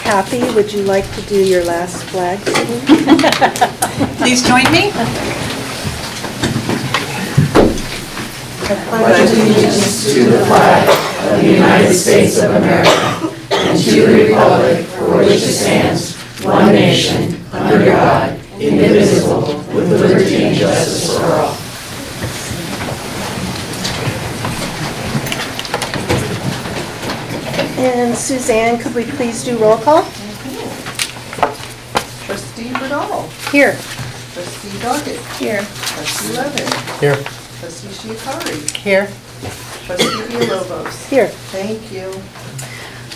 Kathy, would you like to do your last flag salute? Please join me. I pledge allegiance to the flag of the United States of America and to the republic for which it stands, one nation, under God, indivisible, with liberty and justice for all. And Suzanne, could we please do roll call? Trustee Bernal. Here. Trustee Doggett. Here. Trustee Levin. Here. Trustee Shiakari. Here. Trustee Villalobos. Here. Thank you.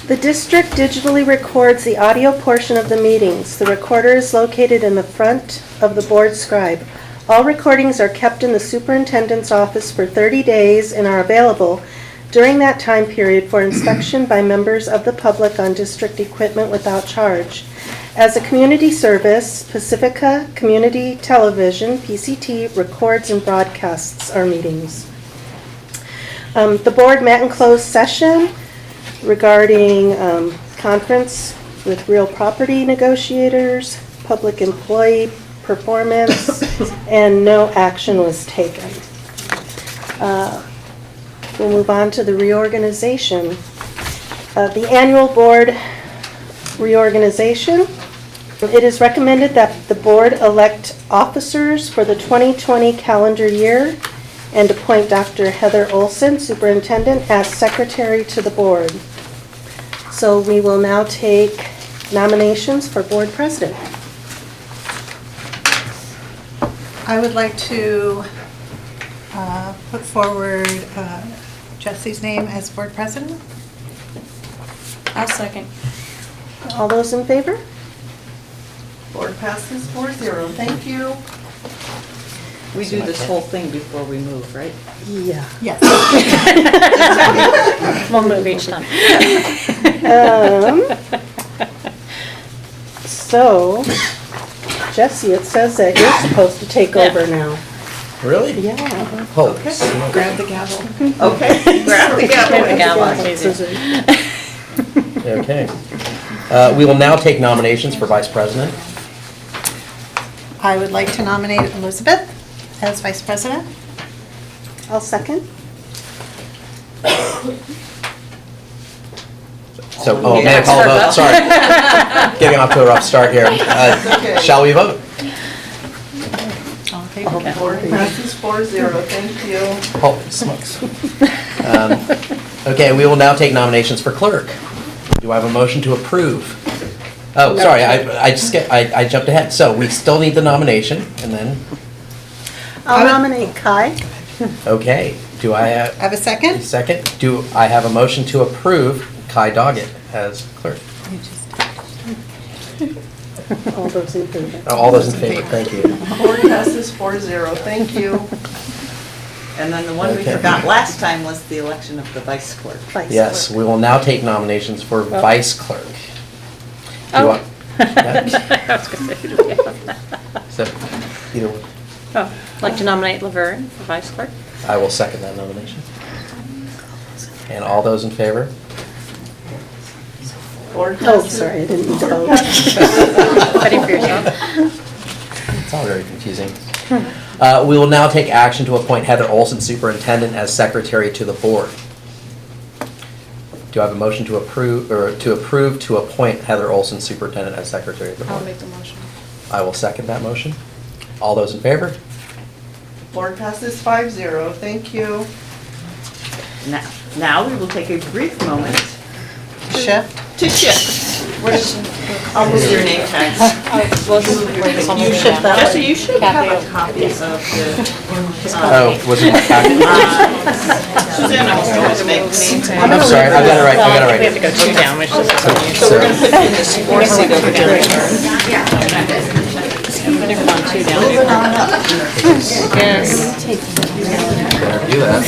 The district digitally records the audio portion of the meetings. The recorder is located in the front of the board scribe. All recordings are kept in the superintendent's office for 30 days and are available during that time period for inspection by members of the public on district equipment without charge. As a community service, Pacifica Community Television, PCT, records and broadcasts our meetings. The board met in closed session regarding conference with real property negotiators, public employee performance, and no action was taken. We'll move on to the reorganization. The annual board reorganization. It is recommended that the board elect officers for the 2020 calendar year and appoint Dr. Heather Olson, superintendent, as secretary to the board. So we will now take nominations for board president. I would like to put forward Jesse's name as board president. I'll second. All those in favor? Board passes 4-0. Thank you. We do this whole thing before we move, right? Yeah. Yes. We'll move each time. So, Jesse, it says that you're supposed to take over now. Really? Yeah. Holy Okay. smokes. Grab the gavel. Okay. Grab the Grab the gavel. gavel, it's easy. Okay. We will now take nominations for vice president. I would like to nominate Elizabeth as vice president. I'll second. So, oh, may I call a vote? Sorry. Getting off to a rough start here. Okay. Shall we vote? All in favor? Board passes 4-0. Thank you. Holy smokes. Okay, we will now take nominations for clerk. Do I have a motion to approve? Oh, sorry, I jumped ahead. So we still need the nomination, and then, I'll nominate Kai. okay, do I have Have a a second? second? Do I have a motion to approve Kai Doggett as clerk? All those in favor? All those in favor, thank you. Board passes 4-0. Thank you. And then the one we Okay. forgot last time was the election of the vice clerk. Vice Yes, clerk. we will now take nominations for vice clerk. Do Oh. I- Yeah, I was gonna say, who do we have? so, either, Oh, I'd like to nominate Laverne for vice clerk. I will second that nomination. And all those in favor? Board Oh, passes. sorry, I didn't need to vote. Fighting for yourself. It's all very confusing. We will now take action to appoint Heather Olson, superintendent, as secretary to the board. Do I have a motion to approve to appoint Heather Olson, superintendent, as secretary of the board? I'll make the motion. I will second that motion. All those in favor? Board passes 5-0. Thank you. Now we will take a brief moment Shift. to shift. I'll move your name tags. You shift that Jesse, way. you should have a copy of the. Oh, was it my packet? Suzanne, I was going to make name tags. I'm sorry, I got it right, I got it We have to right. go two down, which is. So we're gonna put in this four seat over down here. Put it on two down. Yes. Do that.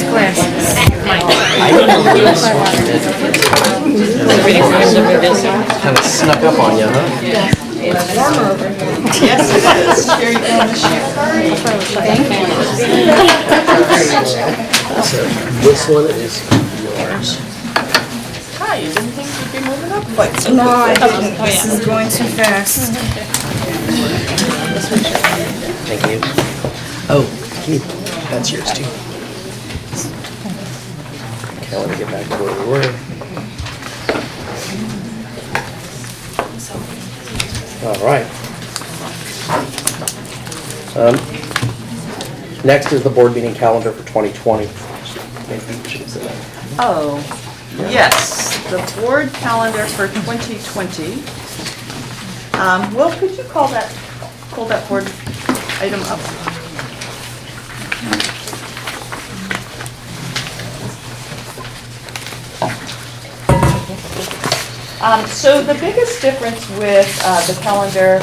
Waiting for him to move this. Kind of snuck up on you, huh? Yes, it is. Here you go, Ms. Shiakari. So this one is yours. Hi, you didn't think you'd be moving up No, I didn't. This is going too fast. Thank you. Oh, Keith, that's yours too. Okay, let me get back to where we were. All right. Next is the board meeting calendar for 2020. Maybe you should say that. Oh, yes, the board calendar for 2020. Will, could you pull that board item up? So the biggest difference with the calendar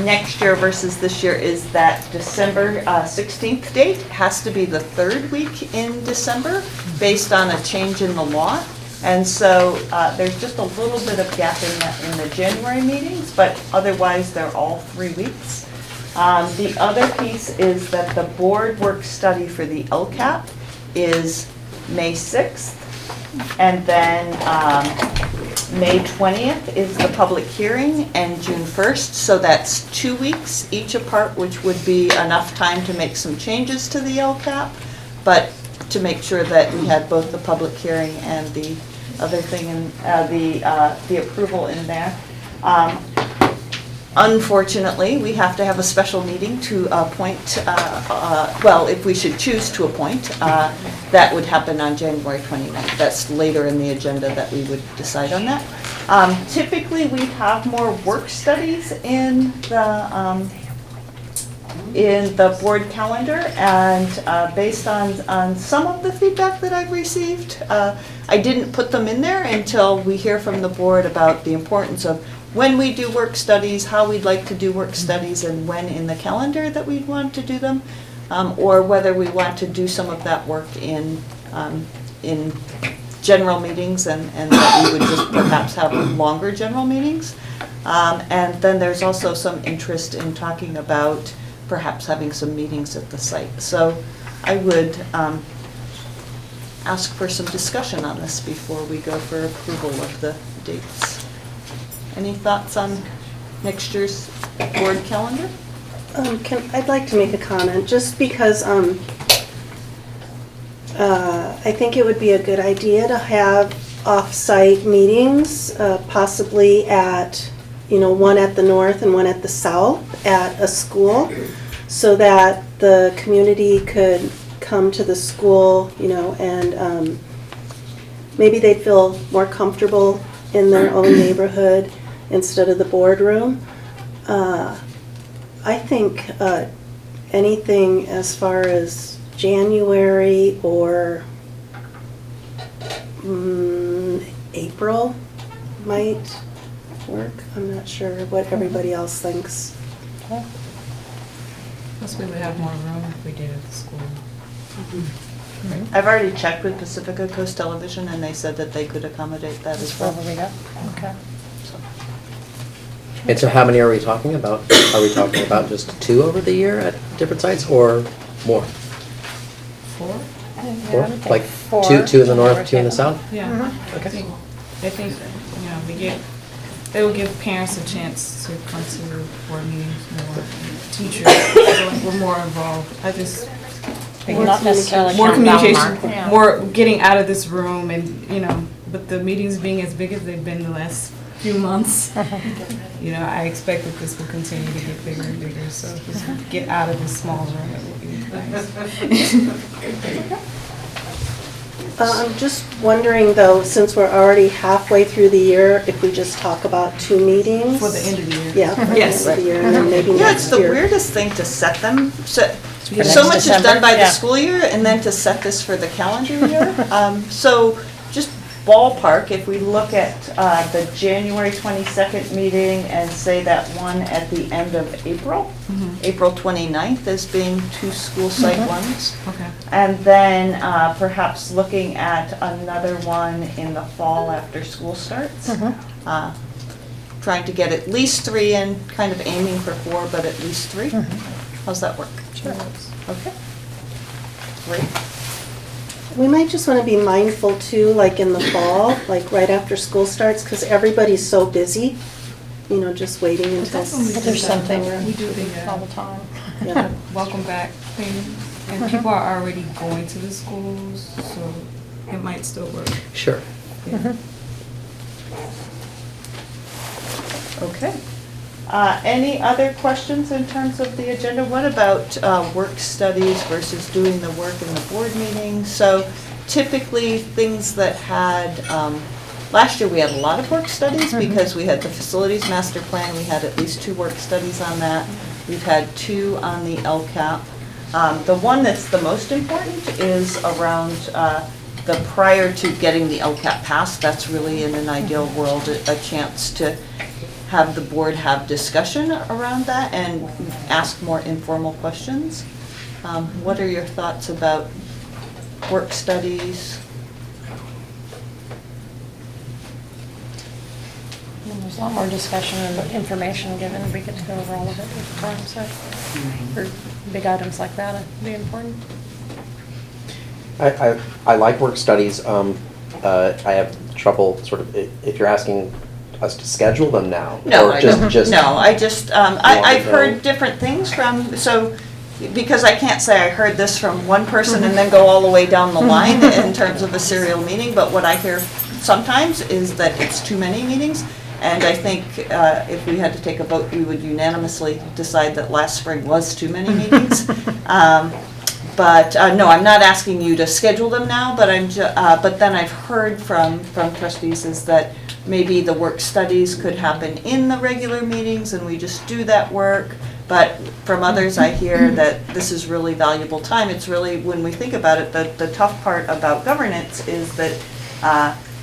next year versus this year is that December 16th date has to be the third week in December based on a change in the law. And so there's just a little bit of gap in the January meetings, but otherwise they're all 3 weeks. The other piece is that the board work study for the LCAP is May 6th. And then May 20th is the public hearing and June 1st. So that's 2 weeks each apart, which would be enough time to make some changes to the LCAP, but to make sure that we had both the public hearing and the other thing in the approval in there. Unfortunately, we have to have a special meeting to appoint, well, if we should choose to appoint, that would happen on January 29th. That's later in the agenda that we would decide on that. Typically, we have more work studies in the board calendar, and based on some of the feedback that I've received, I didn't put them in there until we hear from the board about the importance of when we do work studies, how we'd like to do work studies, and when in the calendar that we'd want to do them, or whether we want to do some of that work in general meetings, and that we would just perhaps have longer general meetings. And then there's also some interest in talking about perhaps having some meetings at the site. So I would ask for some discussion on this before we go for approval of the dates. Any thoughts on next year's board calendar? I'd like to make a comment, just because I think it would be a good idea to have off-site meetings, possibly at, one at the north and one at the south at a school, so that the community could come to the school, and maybe they'd feel more comfortable in their own neighborhood instead of the boardroom. I think anything as far as January or April might work. I'm not sure what everybody else thinks. Plus we would have more room if we did at the school. I've already checked with Pacifica Coast Television, and they said that they could accommodate that as well. Okay. And so how many are we talking about? Are we talking about just 2 over the year at different sites, or more? 4? 4? Like 2 in the north, 2 in the south? Yeah. Okay. I think, they will give parents a chance to come to board meetings more. Teachers, we're more involved. Not necessarily More count down communication, mark. Yeah. more getting out of this room, and, but the meetings being as big as they've been the last few months, I expect that this will continue to get bigger and bigger, so if we can get out of this small room, it will be nice. I'm just wondering, though, since we're already halfway through the year, if we just talk about 2 meetings? For the end of the year. Yeah, for the end Yes. of the year, and then maybe Yeah, it's next the year. weirdest thing to set them. So next much is December? done by the Yeah. school year, and then to set this for the calendar year. So just ballpark, if we look at the January 22nd meeting and say that one at the end of April, April 29th as being 2 school site ones. Okay. And then perhaps looking at another one in the fall after school starts. Trying to get at least 3 in, kind of aiming for 4, but at least 3. How's that work? Sure. Okay. Great. We might just want to be mindful too, like in the fall, like right after school starts, because everybody's so busy, you know, just waiting until. That's when we do There's that. something We do the all the time. Yeah. welcome back thing, and people are already going to the schools, so it might still work. Sure. Yeah. Okay. Any other questions in terms of the agenda? What about work studies versus doing the work in the board meetings? So typically, things that had, last year we had a lot of work studies because we had the facilities master plan, we had at least 2 work studies on that. We've had 2 on the LCAP. The one that's the most important is around the prior to getting the LCAP passed. That's really, in an ideal world, a chance to have the board have discussion around that and ask more informal questions. What are your thoughts about work studies? There's a lot more discussion and information given. We get to go over all of it at the time, so for big items like that, it'd be important. I like work studies. I have trouble sort of, if you're asking us to schedule them now. No, or I just- don't. just- No, I just, want I've to heard know. different things from, so, because I can't say I heard this from one person and then go all the way down the line in terms of a serial meeting, but what I hear sometimes is that it's too many meetings. And I think if we had to take a vote, we would unanimously decide that last spring was too many meetings. But no, I'm not asking you to schedule them now, but but then I've heard from trustees is that maybe the work studies could happen in the regular meetings and we just do that work. But from others, I hear that this is really valuable time. It's really, when we think about it, the tough part about governance is that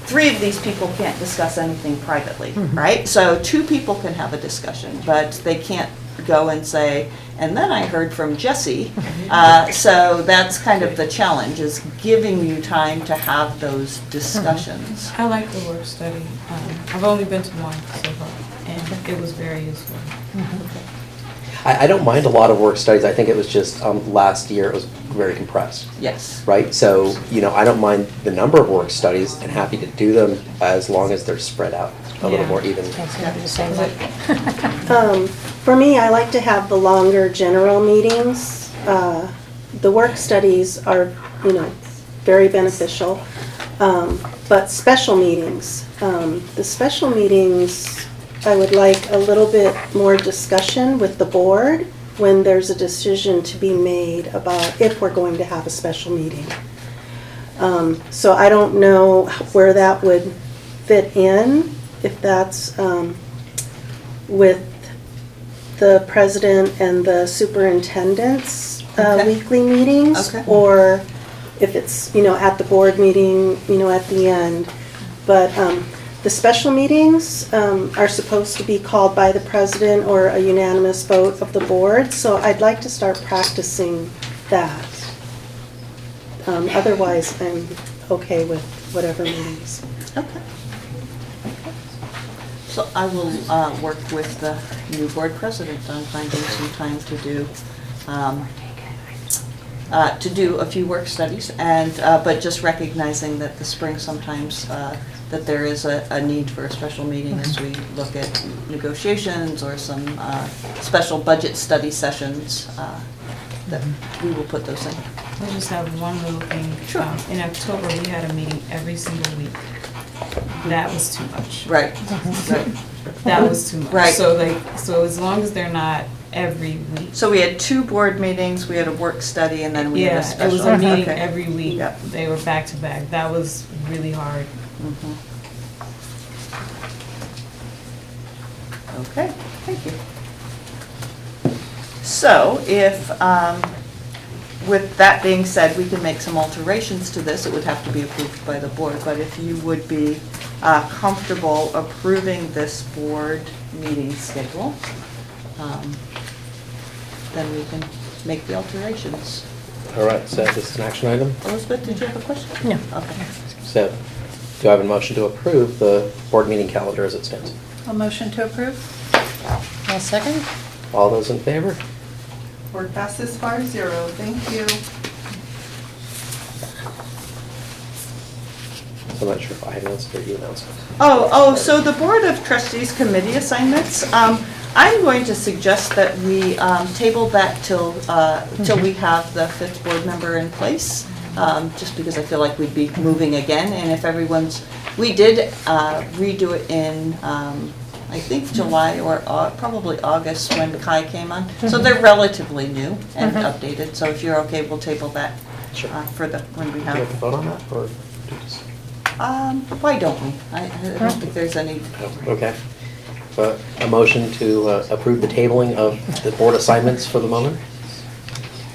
3 of these people can't discuss anything privately, right? So 2 people can have a discussion, but they can't go and say, and then I heard from Jesse. So that's kind of the challenge, is giving you time to have those discussions. I like the work study. I've only been to one so far, and it was very useful. I don't mind a lot of work studies. I think it was just, last year it was very compressed, Yes. right? So, you know, I don't mind the number of work studies and happy to do them as long as they're spread out a little Yeah. more even. It's gonna be the same way. For me, I like to have the longer general meetings. The work studies are, you know, very beneficial. But special meetings, the special meetings, I would like a little bit more discussion with the board when there's a decision to be made about if we're going to have a special meeting. So I don't know where that would fit in, if that's with the president and the superintendent's Okay. weekly meetings, Okay. or if it's, you know, at the board meeting, you know, at the end. But the special meetings are supposed to be called by the president or a unanimous vote of the board, so I'd like to start practicing that. Otherwise, I'm okay with whatever meetings. Okay. So I will work with the new board president on finding some time to do a few work studies, and but just recognizing that the spring sometimes that there is a need for a special meeting as we look at negotiations or some special budget study sessions, that we will put those in. I just have one little thing. Sure. In October, we had a meeting every single week. That was too much. Right, right. That was too much. Right. So as long as they're not every week. So we had 2 board meetings, we had a work study, and then we had a Yeah, special. it was a meeting Okay. every week. Yep. They were back to back. That was really hard. Mhm. Okay, thank you. So if, with that being said, we can make some alterations to this. It would have to be approved by the board, but if you would be comfortable approving this board meeting schedule, then we can make the alterations. All right, so this is an action item. Elizabeth, did you have a question? No. Okay. So, do I have a motion to approve the board meeting calendar as it stands? A motion to approve? I'll second. All those in favor? Board passes 5-0, thank you. I'm not sure if I announced it or you announced it. So the Board of Trustees committee assignments, I'm going to suggest that we table that till we have the fifth board member in place, just because I feel like we'd be moving again, and if we did redo it in, I think July or probably August when Kai came on, so they're relatively new and updated, so if you're okay, we'll table that Sure. for when we Do you have to have. vote on that, or do you just? Why don't we? I don't think there's any. Oh, okay. A motion to approve the tabling of the board assignments for the moment?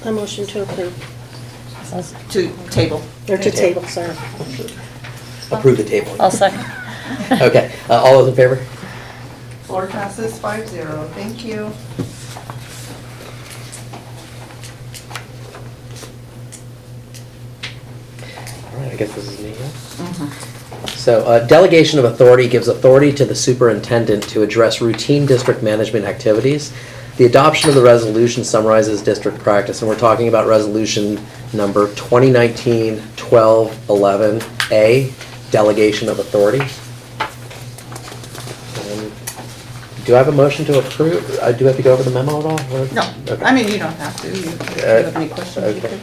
A motion to approve, To table. or to table, sorry. Approve the tabling. I'll second. Okay, all those in favor? Board passes 5-0. Thank you. All right, I guess this is me, yeah? So delegation of authority gives authority to the superintendent to address routine district management activities. The adoption of the resolution summarizes district practice, and we're talking about resolution number 2019-1211A, delegation of authority. Do I have a motion to approve? Do I have to go over the memo at all? or- No, Okay. I mean, you don't have to. If you have any questions, you Okay.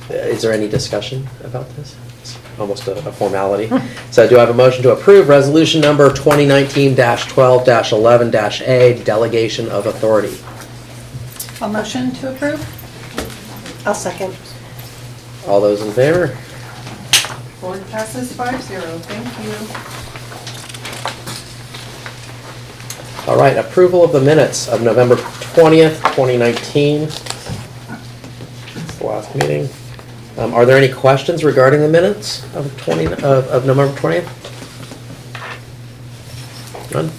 could. Is there any discussion about this? It's almost a formality. So do I have a motion to approve resolution number 2019-12-11-A, delegation of authority? A motion to approve? I'll second. All those in favor? Board passes 5-0. Thank you. All right, approval of the minutes of November 20th, 2019. It's the last meeting. Are there any questions regarding the minutes of November 20th? None?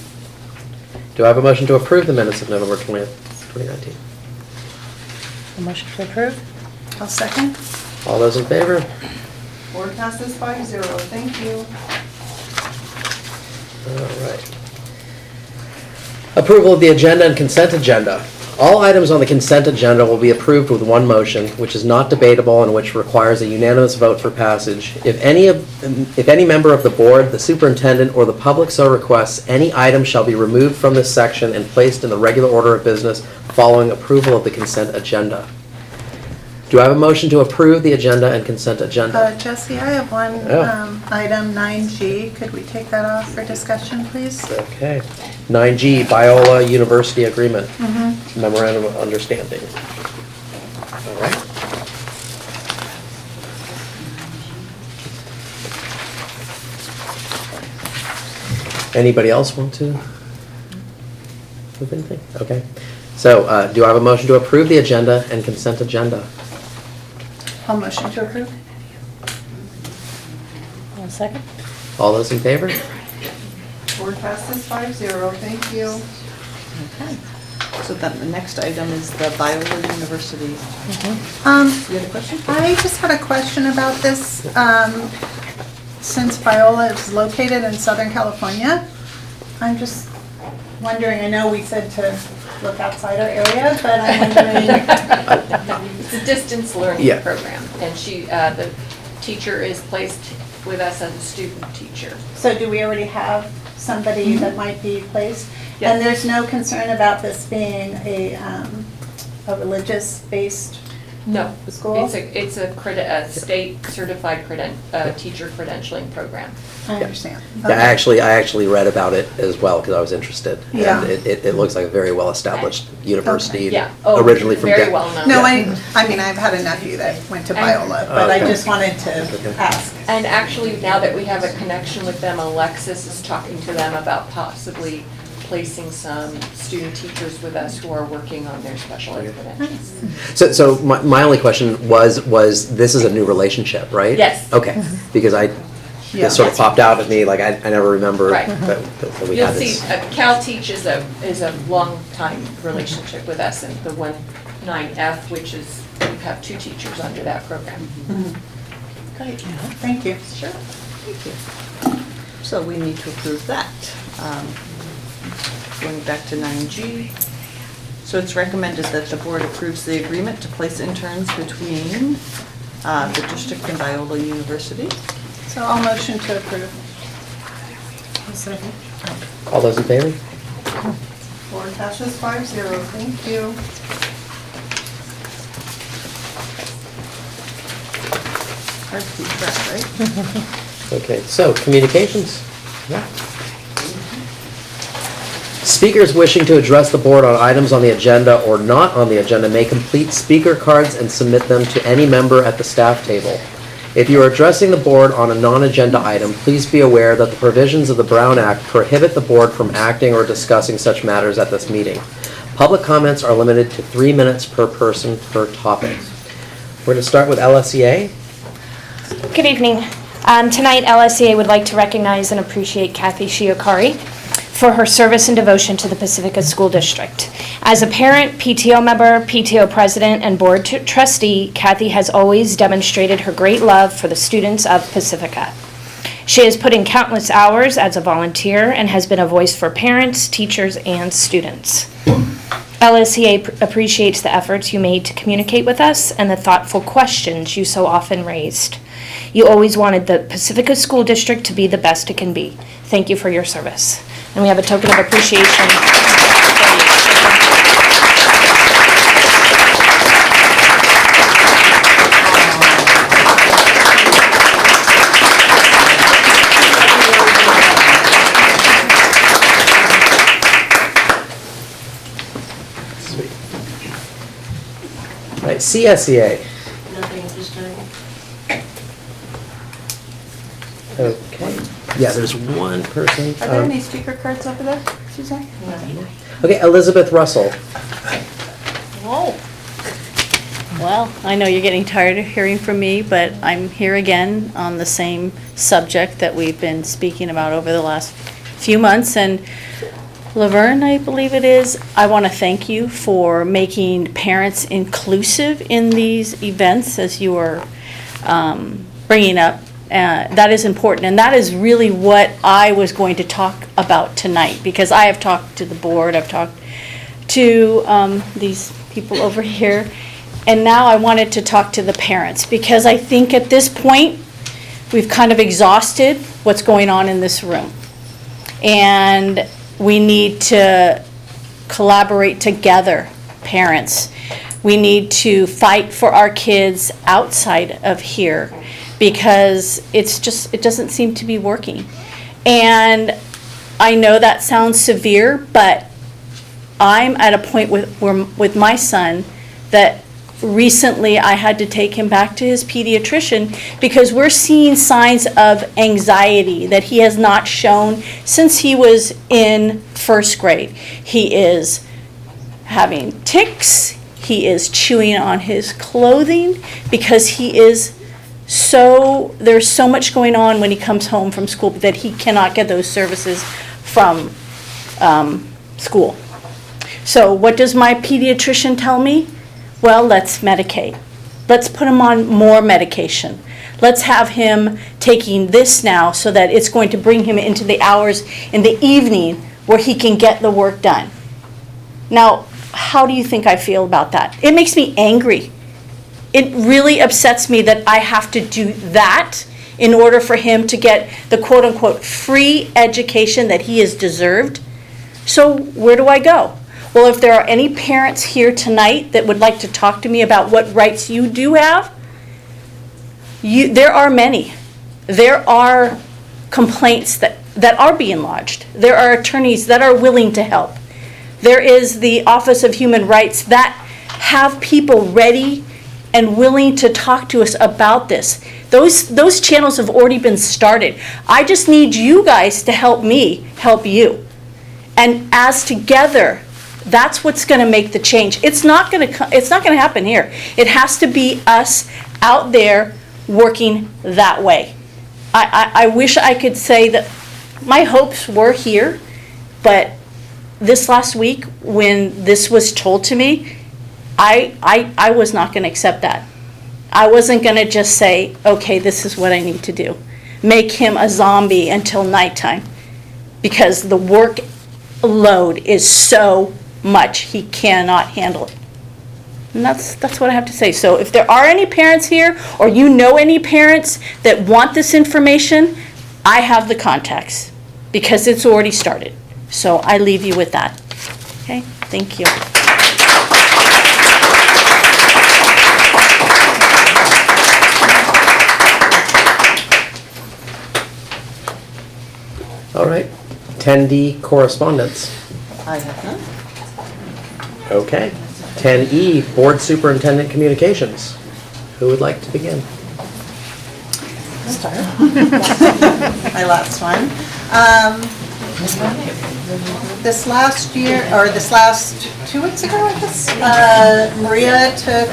Do I have a motion to approve the minutes of November 20th, 2019? A motion to approve? I'll second. All those in favor? Board passes 5-0. Thank you. All right. Approval of the agenda and consent agenda. All items on the consent agenda will be approved with one motion, which is not debatable and which requires a unanimous vote for passage. If any member of the board, the superintendent, or the public so requests, any item shall be removed from this section and placed in the regular order of business following approval of the consent agenda. Do I have a motion to approve the agenda and consent agenda? Jesse, I have one Oh. item, 9G. Could we take that off for discussion, please? Okay. 9G, Biola University Agreement. Memorandum of Understanding. All right. Anybody else want to move anything? Okay. So do I have a motion to approve the agenda and consent agenda? I'll motion to approve. I'll second. All those in favor? Board passes 5-0. Thank you. Okay. So then the next item is the Biola University. You had a question? I just had a question about this. Since Biola is located in Southern California, I'm just wondering, I know we said to look outside our area, but I'm wondering, It's a distance Yeah. learning program, and the teacher is placed with us as a student teacher. so do we already have somebody that might be placed? And Yes. there's no concern about this being a religious-based No, School? it's a state certified teacher credentialing program. I understand. Yeah, I actually read about it as well because I was interested. Yeah. And it looks like a very well-established university. Yeah. Oh, Originally from very Denver. well known. No, I mean, I've had a nephew that went to Biola, but I Okay. just wanted to ask. And actually, now that we have a connection with them, Alexis is talking to them about possibly placing some student teachers with us who are working on their special ed credentials. So my only question was this is a new relationship, right? Yes. Okay, because Yeah. this sort of popped out at me, like I never remember Right. that we You'll had see, this. Cal Teach is a long-time relationship with us, and the 19F, which is, we have 2 teachers under that program. Great. Thank you. Sure. Thank you. So we need to approve that. Going back to 9G. So it's recommended that the board approves the agreement to place interns between the district and Biola University. So I'll motion to approve. Second. All those in favor? Board passes 5-0, thank you. Hard to keep track, right? Okay, so communications. Yeah. Speakers wishing to address the board on items on the agenda or not on the agenda may complete speaker cards and submit them to any member at the staff table. If you are addressing the board on a non-agenda item, please be aware that the provisions of the Brown Act prohibit the board from acting or discussing such matters at this meeting. Public comments are limited to 3 minutes per person per topic. We're going to start with LSEA. Good evening. Tonight, LSEA would like to recognize and appreciate Kathy Shiokari for her service and devotion to the Pacifica School District. As a parent, PTO member, PTO president, and board trustee, Kathy has always demonstrated her great love for the students of Pacifica. She has put in countless hours as a volunteer and has been a voice for parents, teachers, and students. LSEA appreciates the efforts you made to communicate with us and the thoughtful questions you so often raised. You always wanted the Pacifica School District to be the best it can be. Thank you for your service. And we have a token of appreciation. Sweet. All right, CSEA. Okay. Yeah, there's one person. Are there any speaker cards over there, Suzanne? Okay, Elizabeth Russell. Whoa. Well, I know you're getting tired of hearing from me, but I'm here again on the same subject that we've been speaking about over the last few months. And Laverne, I believe it is, I want to thank you for making parents inclusive in these events as you are bringing up. That is important, and that is really what I was going to talk about tonight, because I have talked to the board, I've talked to these people over here, and now I wanted to talk to the parents, because I think at this point, we've kind of exhausted what's going on in this room. And we need to collaborate together, parents. We need to fight for our kids outside of here, because it doesn't seem to be working. And I know that sounds severe, but I'm at a point with my son that recently I had to take him back to his pediatrician because we're seeing signs of anxiety that he has not shown since he was in first grade. He is having tics, he is chewing on his clothing because there's so much going on when he comes home from school that he cannot get those services from school. So what does my pediatrician tell me? Well, let's medicate. Let's put him on more medication. Let's have him taking this now so that it's going to bring him into the hours in the evening where he can get the work done. Now, how do you think I feel about that? It makes me angry. It really upsets me that I have to do that in order for him to get the quote-unquote free education that he has deserved. So where do I go? Well, if there are any parents here tonight that would like to talk to me about what rights you do have, there are many. There are complaints that are being lodged. There are attorneys that are willing to help. There is the Office of Human Rights that have people ready and willing to talk to us about this. Those channels have already been started. I just need you guys to help me help you. And as together, that's what's going to make the change. It's not going to happen here. It has to be us out there working that way. I wish I could say that my hopes were here, but this last week when this was told to me, I was not going to accept that. I wasn't going to just say, okay, this is what I need to do. Make him a zombie until nighttime, because the workload is so much he cannot handle it. And that's what I have to say. So if there are any parents here, or you know any parents that want this information, I have the contacts, because it's already started. So I leave you with that. Okay, thank you. All right, 10D correspondence. I have none. Okay. 10E, Board Superintendent Communications. Who would like to begin? My last one. This last year, or this last 2 weeks ago, I guess, Maria took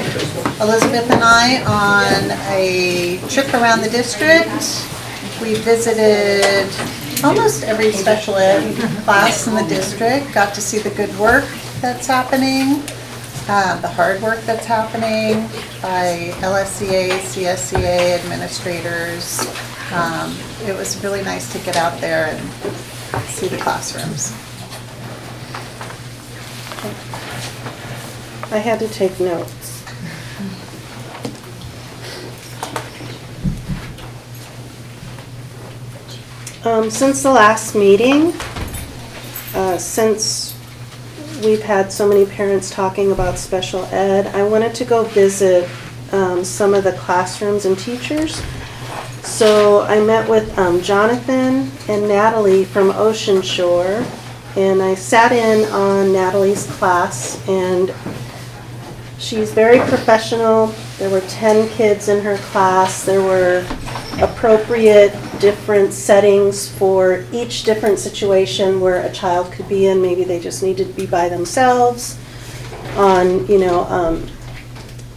Elizabeth and I on a trip around the district. We visited almost every special ed class in the district, got to see the good work that's happening, the hard work that's happening by LSCA, CSCA administrators. It was really nice to get out there and see the classrooms. I had to take notes. Since the last meeting, since we've had so many parents talking about special ed, I wanted to go visit some of the classrooms and teachers. So I met with Jonathan and Natalie from Ocean Shore, and I sat in on Natalie's class, and she's very professional. There were 10 kids in her class. There were appropriate different settings for each different situation where a child could be in. Maybe they just needed to be by themselves.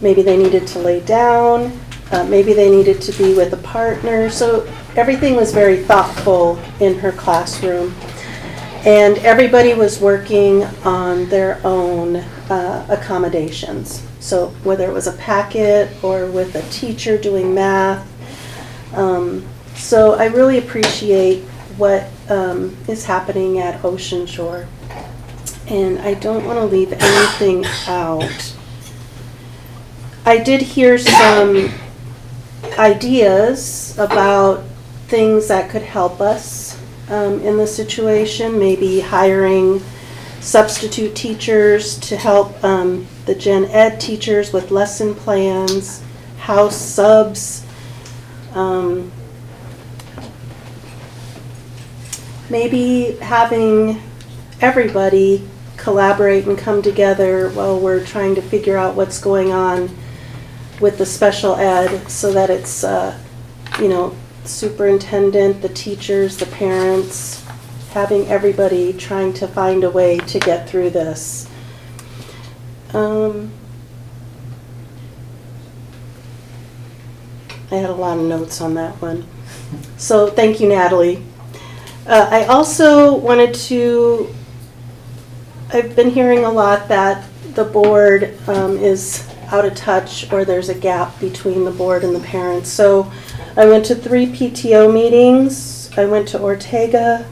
Maybe they needed to lay down. Maybe they needed to be with a partner. So everything was very thoughtful in her classroom. And everybody was working on their own accommodations. So whether it was a packet or with a teacher doing math. So I really appreciate what is happening at Ocean Shore. And I don't want to leave anything out. I did hear some ideas about things that could help us in the situation, maybe hiring substitute teachers to help the gen ed teachers with lesson plans, house subs, maybe having everybody collaborate and come together while we're trying to figure out what's going on with the special ed, so that it's, superintendent, the teachers, the parents, having everybody trying to find a way to get through this. I had a lot of notes on that one. So thank you, Natalie. I also wanted to, I've been hearing a lot that the board is out of touch, or there's a gap between the board and the parents. So I went to 3 PTO meetings. I went to Ortega,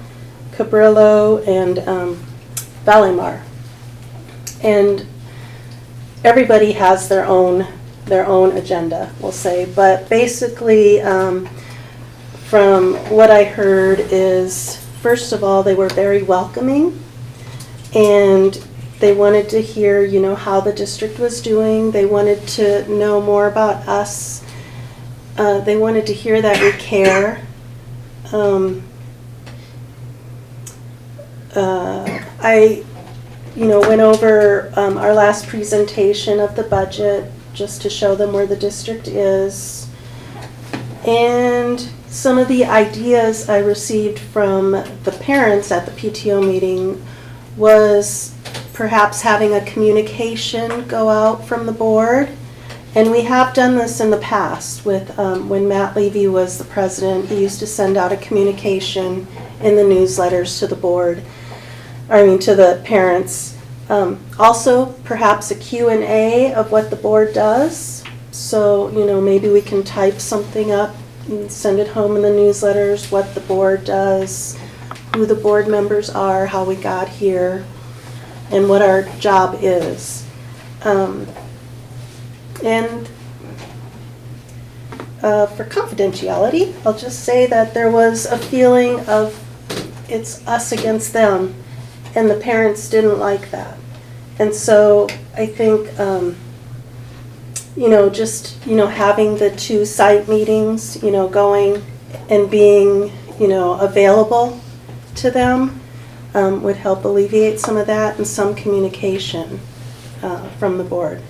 Cabrillo, and Valimar. And everybody has their own agenda, we'll say. But basically, from what I heard is, first of all, they were very welcoming, and they wanted to hear, how the district was doing. They wanted to know more about us. They wanted to hear that we care. I, went over our last presentation of the budget just to show them where the district is. And some of the ideas I received from the parents at the PTO meeting was perhaps having a communication go out from the board. And we have done this in the past with when Matt Levy was the president. He used to send out a communication in the newsletters to the board, to the parents. Also, perhaps a Q&A of what the board does. So, maybe we can type something up and send it home in the newsletters, what the board does, who the board members are, how we got here, and what our job is. And for confidentiality, I'll just say that there was a feeling of it's us against them, and the parents didn't like that. And so I think, just, having the 2 site meetings, going and being, available to them would help alleviate some of that and some communication from the board.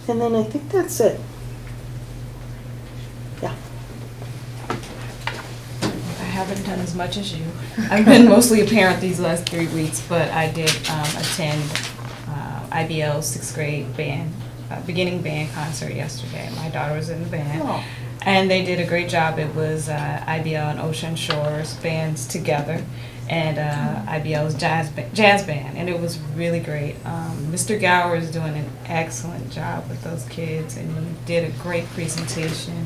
And then I think that's it. Yeah. I haven't done as much as you. I've been mostly a parent these last 3 weeks, but I did attend IBL's 6th grade band, beginning band concert yesterday. My daughter was in the band. Oh. And they did a great job. It was IBL and Ocean Shores bands together, and IBL's jazz band, and it was really great. Mr. Gower is doing an excellent job with those kids, and he did a great presentation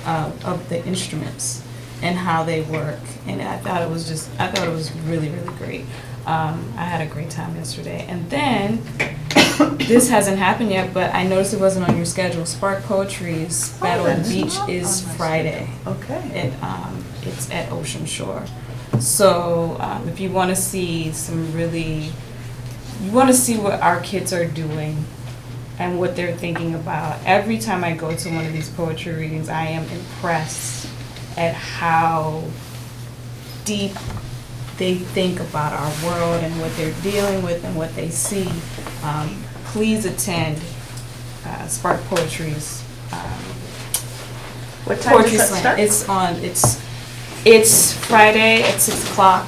of the instruments and how they work. And I thought it was really, really great. I had a great time yesterday. And then, this hasn't happened yet, but I noticed it wasn't on your schedule. Spark Poetry's Battle at the Beach is Friday. Okay. It's at Ocean Shore. So if you want to see what our kids are doing and what they're thinking about, every time I go to one of these poetry readings, I am impressed at how deep they think about our world and what they're dealing with and what they see. Please attend Spark Poetry's What time Poetry does that Slam. start? It's Friday at 6 o'clock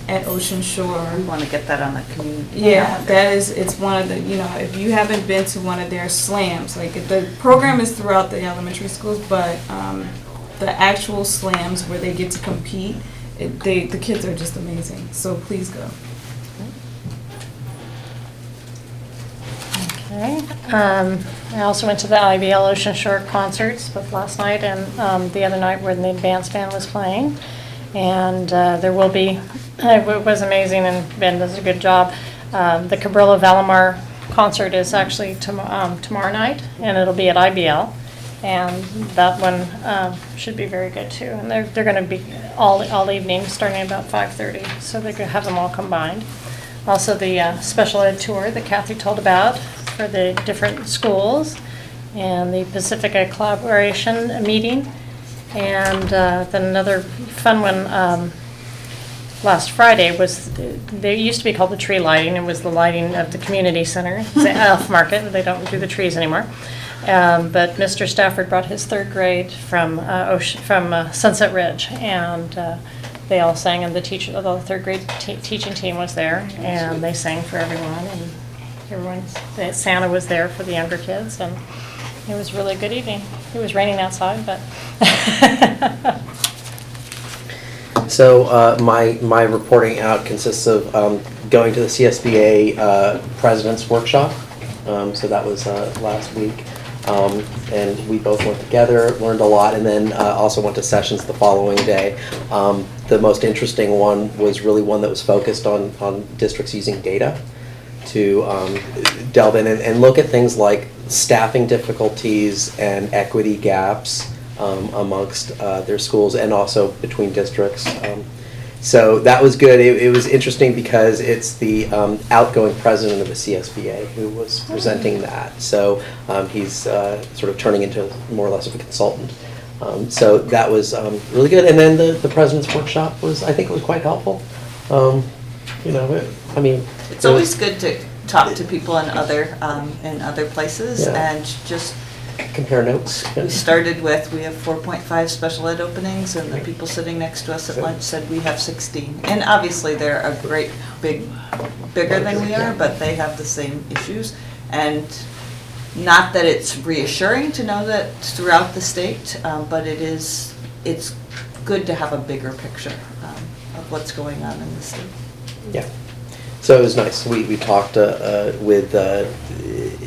at Ocean Shore. We want to get that on the community. Yeah, it's one of the, if you haven't been to one of their slams, like the program is throughout the elementary schools, but the actual slams where they get to compete, the kids are just amazing. So please go. Okay. I also went to the IBL Ocean Shore concerts both last night and the other night when the advanced band was playing. And there will be, it was amazing, and Ben does a good job. The Cabrillo Valimar concert is actually tomorrow night, and it'll be at IBL. And that one should be very good too. And they're going to be all evening, starting about 5:30, so they could have them all combined. Also the special ed tour that Kathy told about for the different schools, and the Pacifica collaboration meeting, and then another fun one last Friday was, they used to be called the tree lighting. It was the lighting of the community center, the Elf Market. They don't do the trees anymore. But Mr. Stafford brought his 3rd grade from Sunset Ridge, and they all sang, and the 3rd grade teaching team was there, and they sang for everyone, and Santa was there for the younger kids, and it was a really good evening. It was raining outside, but. So my reporting out consists of going to the CSBA President's Workshop. So that was last week. And we both went together, learned a lot, and then also went to sessions the following day. The most interesting one was really one that was focused on districts using data to delve in and look at things like staffing difficulties and equity gaps amongst their schools and also between districts. So that was good. It was interesting because it's the outgoing president of the CSBA who was presenting that. So he's sort of turning into more or less of a consultant. So that was really good. And then the president's workshop was, I think it was quite helpful. It's always good to talk to people in other places, Yeah. and just compare notes. we started with, we have 4.5 special ed openings, and the people sitting next to us at lunch said we have 16. And obviously they're a great bigger than we are, but they have the same issues. And not that it's reassuring to know that throughout the state, but it's good to have a bigger picture of what's going on in the state. Yeah. So it was nice. We talked with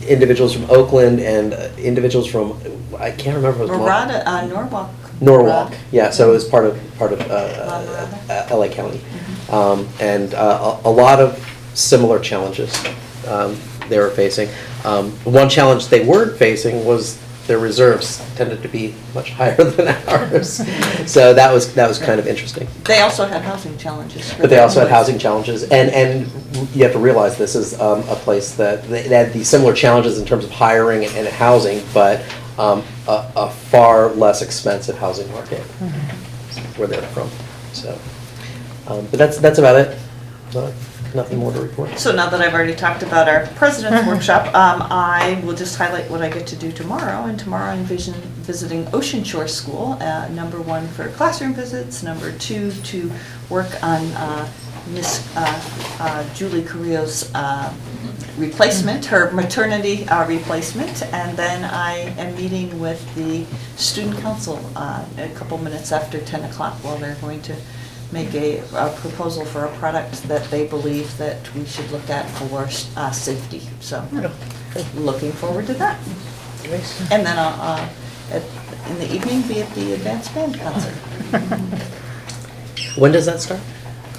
individuals from Oakland and individuals from, I can't remember. Norwalk. Yeah. So it was part of LA County, and a lot of similar challenges. they were facing. One challenge they weren't facing was their reserves tended to be much higher than ours. So that was kind of interesting. They also had housing challenges. But they also had housing challenges, and you have to realize this is a place that they had these similar challenges in terms of hiring and housing, but a far less expensive housing market where they're from. So, but that's about it. Nothing more to report. So now that I've already talked about our president's workshop, I will just highlight what I get to do tomorrow. And tomorrow I'm visiting Ocean Shore School, number 1 for classroom visits, number 2 to work on Miss Julie Carrillo's replacement, her maternity replacement, and then I am meeting with the student council a couple minutes after 10 o'clock while they're going to make a proposal for a product that they believe that we should look at for safety. So looking forward to that. And then I'll, in the evening, be at the advanced band concert. When does that start?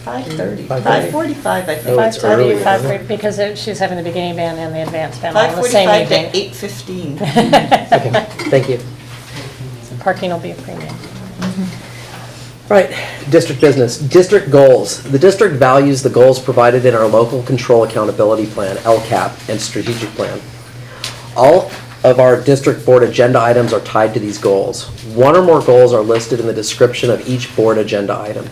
5:30, 5:30? 5:45, I think. Oh, it's early. 5:30, because she's having the beginning band and the advanced band all the same 5:45 evening. to 8:15. Okay, thank you. Parking will be a premium. Right, district business, district goals. The district values the goals provided in our local control accountability plan, LCAP, and strategic plan. All of our district board agenda items are tied to these goals. One or more goals are listed in the description of each board agenda item.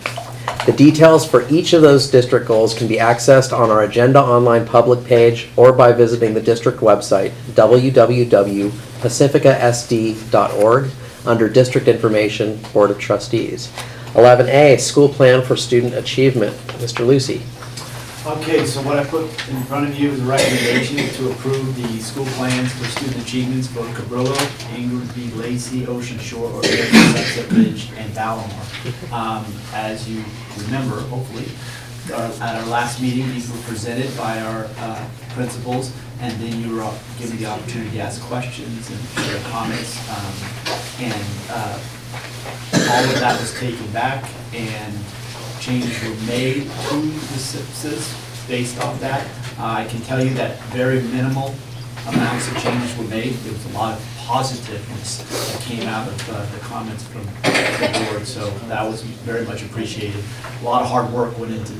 The details for each of those district goals can be accessed on our agenda online public page or by visiting the district website, www.pacificasd.org, under District Information, Board of Trustees. 11A, School Plan for Student Achievement. Mr. Lucy. Okay, so what I put in front of you is a recommendation to approve the school plans for student achievements for Cabrillo, Inglesby, Lacey, Ocean Shore, or Sunset Ridge, and Ballamore. As you remember, hopefully, at our last meeting, these were presented by our principals, and then you were given the opportunity to ask questions and share comments. All of that was taken back, and changes were made to the SIPSs based off that. I can tell you that very minimal amounts of changes were made. There was a lot of positiveness that came out of the comments from the board, so that was very much appreciated. A lot of hard work went into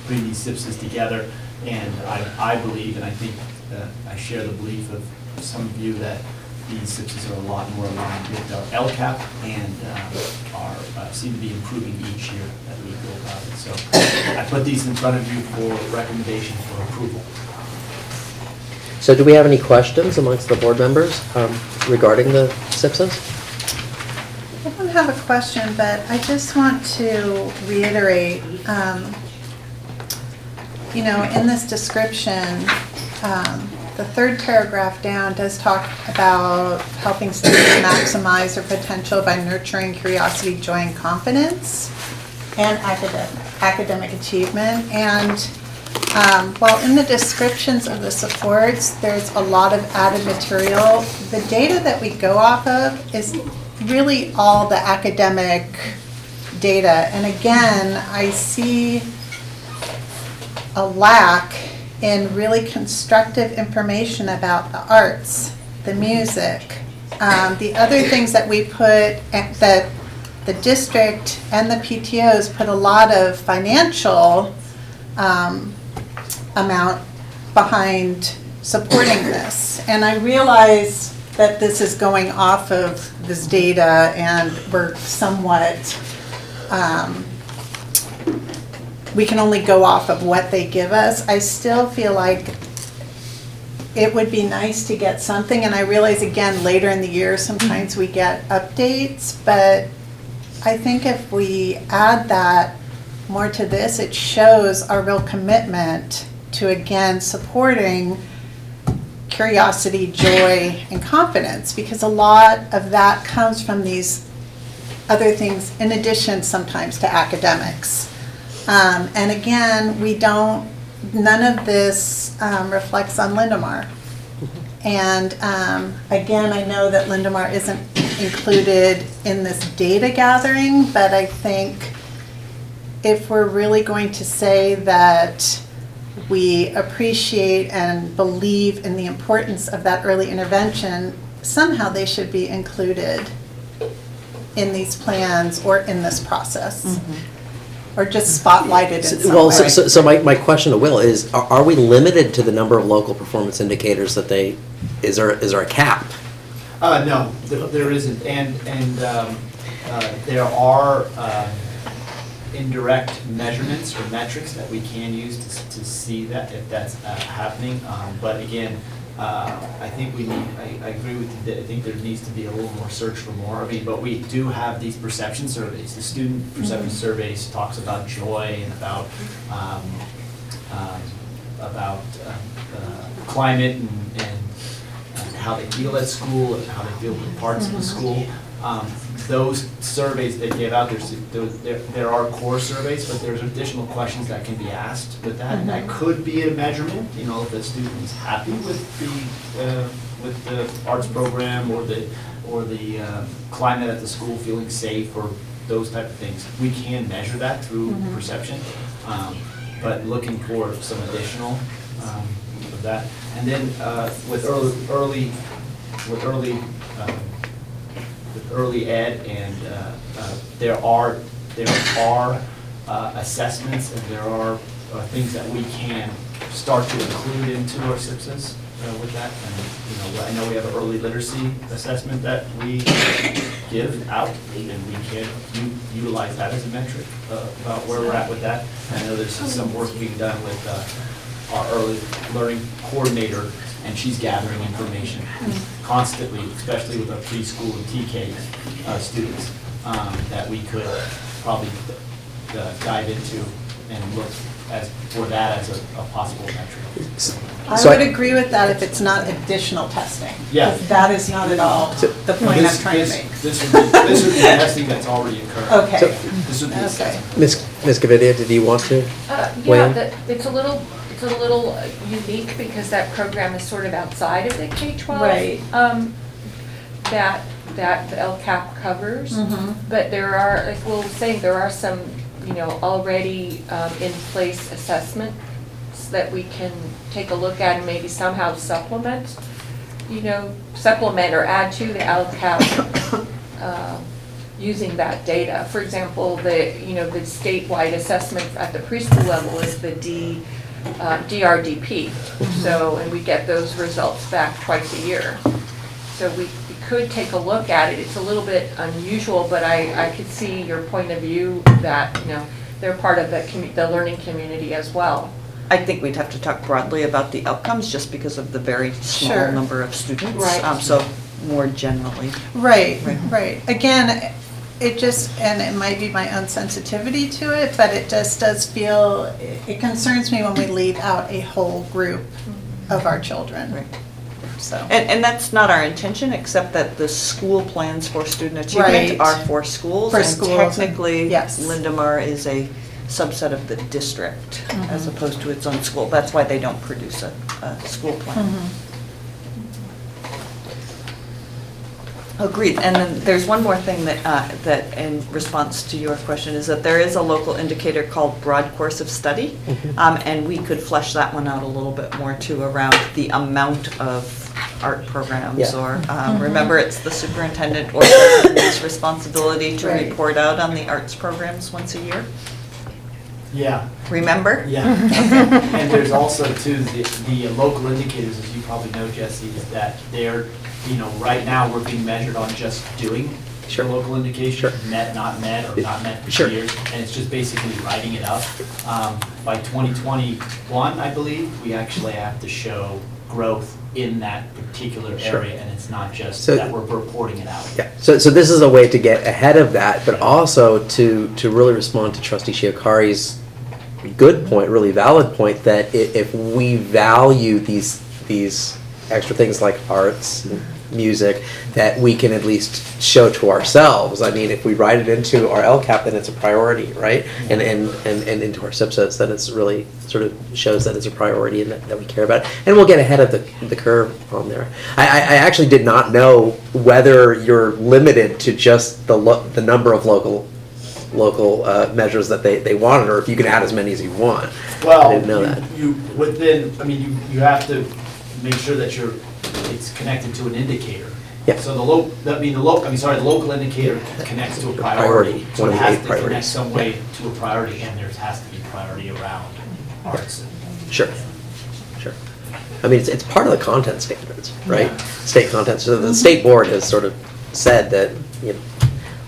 putting these SIPSs together, and I believe, and I think I share the belief of some of you, that these SIPSs are a lot more aligned with our LCAP and seem to be improving each year that we go about it. So I put these in front of you for recommendation for approval. So do we have any questions amongst the board members regarding the SIPSs? I don't have a question, but I just want to reiterate, in this description, the third paragraph down does talk about helping students maximize their potential by nurturing curiosity, joy, and confidence, and academic achievement. And while in the descriptions of the supports, there's a lot of added material, the data that we go off of is really all the academic data. And again, I see a lack in really constructive information about the arts, the music. The other things that we put, that the district and the PTOs put a lot of financial amount behind supporting this. And I realize that this is going off of this data and we're somewhat, we can only go off of what they give us. I still feel like it would be nice to get something, and I realize again later in the year sometimes we get updates, but I think if we add that more to this, it shows our real commitment to again supporting curiosity, joy, and confidence, because a lot of that comes from these other things in addition sometimes to academics. And again, none of this reflects on Lindemar. And again, I know that Lindemar isn't included in this data gathering, but I think if we're really going to say that we appreciate and believe in the importance of that early intervention, somehow they should be included in these plans or in this process. Or just spotlighted in some Well, way. so my question to Will is, are we limited to the number of local performance indicators that they, is there a cap? No, there isn't, and there are indirect measurements or metrics that we can use to see that if that's happening. But again, I think we need, I agree with you, that I think there needs to be a little more search for more. I mean, but we do have these perception surveys. The student perception surveys talks about joy and about climate and how they feel at school and how they feel with parts of the school. Those surveys that get out, there are core surveys, but there's additional questions that can be asked with that. And that could be a measurement, you know, if the student is happy with the arts program or the climate at the school, feeling safe, or those type of things. We can measure that through perception, but looking for some additional of that. And then with early ed, and there are assessments, and there are things that we can start to include into our SIPSs with that. And you know, I know we have an early literacy assessment that we give out, and we can utilize that as a metric about where we're at with that. I know there's some work being done with our early learning coordinator, and she's gathering information constantly, especially with our preschool and TK students, that we could probably dive into and look for that as a possible metric. I would agree with that if it's not additional testing. Yeah. 'Cause that is not at all the point I'm trying to make. This would be testing that's already occurred. Okay. So this would be Okay. assessment. Ms. Gavidia, did you want to weigh Yeah, in? it's a little unique because that program is sort of outside of the K-12. Right. That the LCAP covers. But there are, like Will was saying, there are some, you know, already in place assessments that we can take a look at and maybe somehow supplement or add to the LCAP using that data. For example, the statewide assessment at the preschool level is the DRDP. So, and we get those results back twice a year. So we could take a look at it. It's a little bit unusual, but I could see your point of view that, you know, they're part of the learning community as well. I think we'd have to talk broadly about the outcomes just because of the very small Sure. number of students. Right. So more generally. Right. Again, it just, and it might be my own sensitivity to it, but it just does feel, it concerns me when we leave out a whole group of our children. Right. So. And that's not our intention, except that the school plans for student achievement Right. are for schools. For and schools, technically, yes. Lindemar is a subset of the district as opposed to its own school. That's why they don't produce a school plan. Agreed. And then there's one more thing that in response to your question is that there is a local indicator called broad course of study. And we could flesh that one out a little bit more too around the amount of art programs. Yeah. Or remember, it's the superintendent or president's responsibility to Right. report out on the arts programs once a year. Yeah. Remember? Yeah. And there's also too, the local indicators, as you probably know, Jesse, is that they're, you know, right now we're being measured on just doing Sure. the local indication, Sure. met, not met, or not met for Sure. years, and it's just basically writing it up. By 2021, I believe, we actually have to show growth in that particular Sure. area, and it's not just So- that we're reporting it out. Yeah, so this is a way to get ahead of that, but also to really respond to Trustee Shiokari's good point, really valid point, that if we value these extra things like arts, and music, that we can at least show to ourselves. I mean, if we write it into our LCAP, then it's a priority, right? And into our SIPSs, then it's really sort of shows that it's a priority and that we care about it. And we'll get ahead of the curve on there. I actually did not know whether you're limited to just the number of local local measures that they wanted, or if you can add as many as you want. Well, I didn't know that. you, within, I mean, you have to make sure that it's connected to an indicator. Yeah. So the local indicator connects to a priority. So One it of the has 8 to priorities. connect some way to a priority, and there has to be priority around arts. Sure, sure. I mean, it's part of the content standards, right? Yeah. State content, so the state board has sort of said that, you know,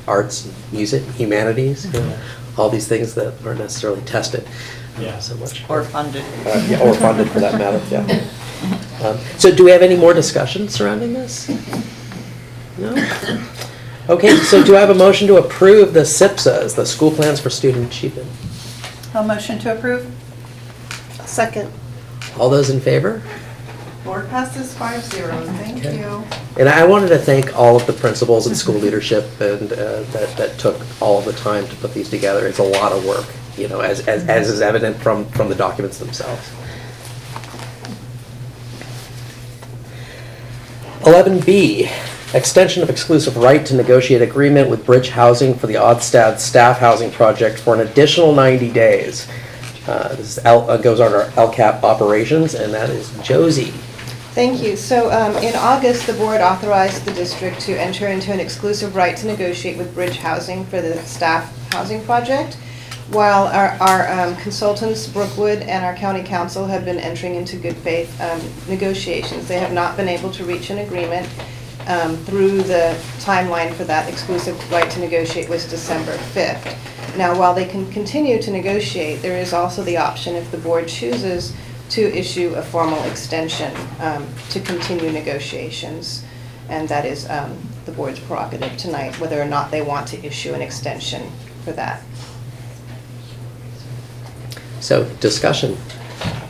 arts, music, humanities, you know, all these things that aren't necessarily tested Yeah. so much. Or funded. Yeah, or funded for that matter, yeah. So do we have any more discussion surrounding this? No? Okay, so do I have a motion to approve the SIPSAs, the School Plans for Student Achievement? A motion to approve? Second. All those in favor? Board passes 5-0, thank Okay. you. And I wanted to thank all of the principals and school leadership and that took all of the time to put these together. It's a lot of work, you know, as is evident from the documents themselves. 11B, extension of exclusive right to negotiate agreement with Bridge Housing for the Odstad staff housing project for an additional 90 days. This goes under LCAP operations, and that is Josie. Thank you. So in August, the board authorized the district to enter into an exclusive right to negotiate with Bridge Housing for the staff housing project. While our consultants, Brookwood, and our county council have been entering into good faith negotiations, they have not been able to reach an agreement through the timeline for that exclusive right to negotiate was December 5th. Now, while they can continue to negotiate, there is also the option, if the board chooses, to issue a formal extension to continue negotiations. And that is the board's prerogative tonight, whether or not they want to issue an extension for that. So, discussion.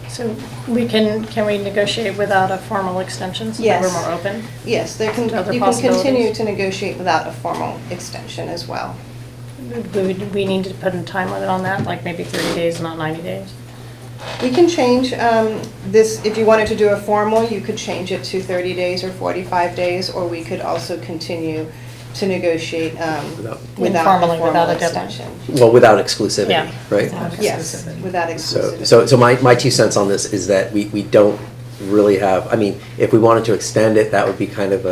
So can we negotiate without a formal extension so that Yes. we're more open? Yes, To other you can continue possibilities? to negotiate without a formal extension as well. Do we need to put a time limit on that, like maybe 30 days, not 90 days? We can change this, if you wanted to do a formal, you could change it to 30 days or 45 days, or we could also continue to negotiate without a Informally, formal without a deadline. extension. Well, without exclusivity, Yeah. right? Yes, without exclusivity. So my 2 cents on this is that we don't really have, I mean, if we wanted to extend it, that would be kind of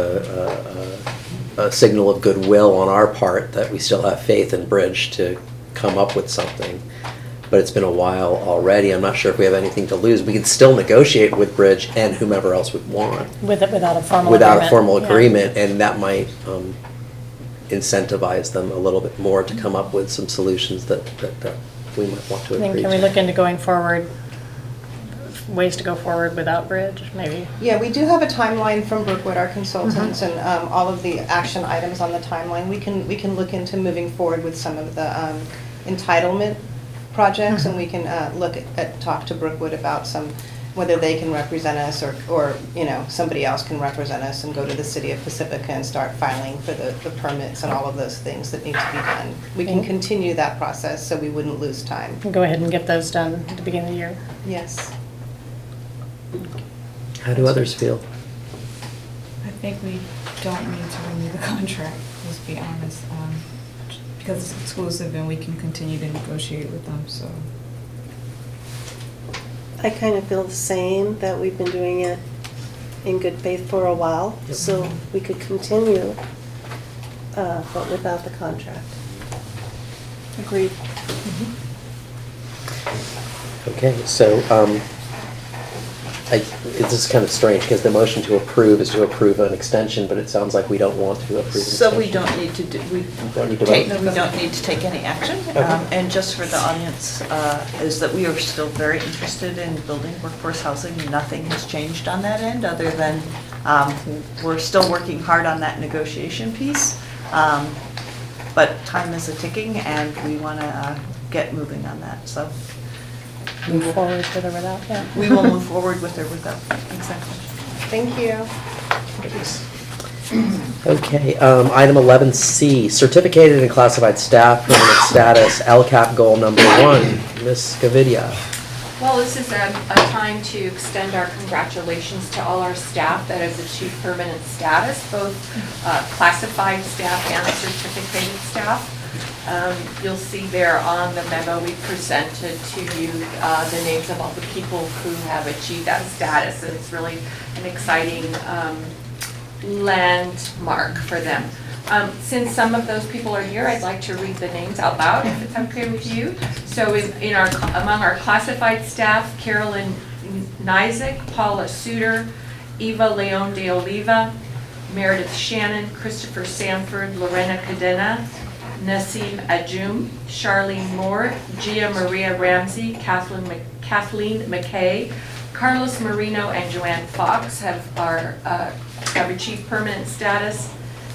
a signal of goodwill on our part that we still have faith in Bridge to come up with something. But it's been a while already. I'm not sure if we have anything to lose. We can still negotiate with Bridge and whomever else would want. Without a formal agreement? Without a formal yeah. agreement, and that might incentivize them a little bit more to come up with some solutions that we might want to Then agree can we to. look into going forward, ways to go forward without Bridge, maybe? Yeah, we do have a timeline from Brookwood, our consultants, and all of the action items on the timeline. We can look into moving forward with some of the entitlement projects, and we can talk to Brookwood about whether they can represent us or you know, somebody else can represent us and go to the city of Pacifica and start filing for the permits and all of those things that need to be done. We can continue that process so we wouldn't lose time. Go ahead and get those done at the beginning of the year. Yes. How do others feel? I think we don't need to renew the contract, let's be honest, because it's exclusive and we can continue to negotiate with them, so. I kind of feel the same, that we've been doing it in good faith for a while, Yep. so we could continue, but without the contract. Agreed. Okay, so this is kind of strange because the motion to approve is to approve an extension, but it sounds like we don't want to approve an extension. So we don't need to do, Don't need to we vote? don't need to take any action. Okay. And just for the audience, is that we are still very interested in building workforce housing. Nothing has changed on that end, other than we're still working hard on that negotiation piece. But time is a-ticking, and we want to get moving on that, so. Move forward with or without, yeah. We will move forward with or without, exactly. Thank you. Okay, item 11C, certificated and classified staff permanent status, LCAP goal number 1. Ms. Gavidia. Well, this is a time to extend our congratulations to all our staff that has achieved permanent status, both classified staff and certificated staff. You'll see there on the memo we presented to you the names of all the people who have achieved that status, and it's really an exciting landmark for them. Since some of those people are here, I'd like to read the names out loud, if it's okay with you. So among our classified staff, Carolyn Nizick, Paula Suter, Eva Leon de Oliva, Meredith Shannon, Christopher Sanford, Lorena Cadena, Nassim Ajum, Charlene Moore, Gia Maria Ramsey, Kathleen McKay, Carlos Marino, and Joanne Fox have achieved permanent status.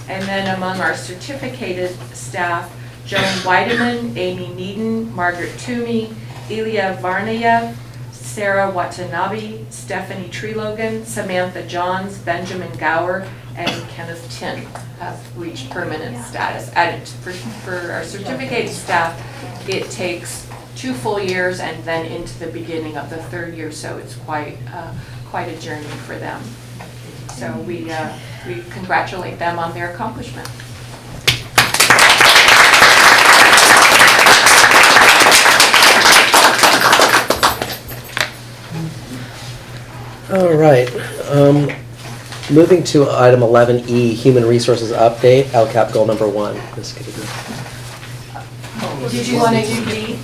And then among our certificated staff, Joan Weideman, Amy Needon, Margaret Toomey, Ilya Varnayev, Sarah Watanabe, Stephanie Trelogan, Samantha Johns, Benjamin Gower, and Kenneth Tin have reached permanent status. And for our certificated staff, it takes 2 full years and then into the beginning of the 3rd year, so it's quite a journey for them. So we congratulate them on their accomplishment. All right. Moving to item 11E, Human Resources Update, LCAP goal number 1. Did you want to do D?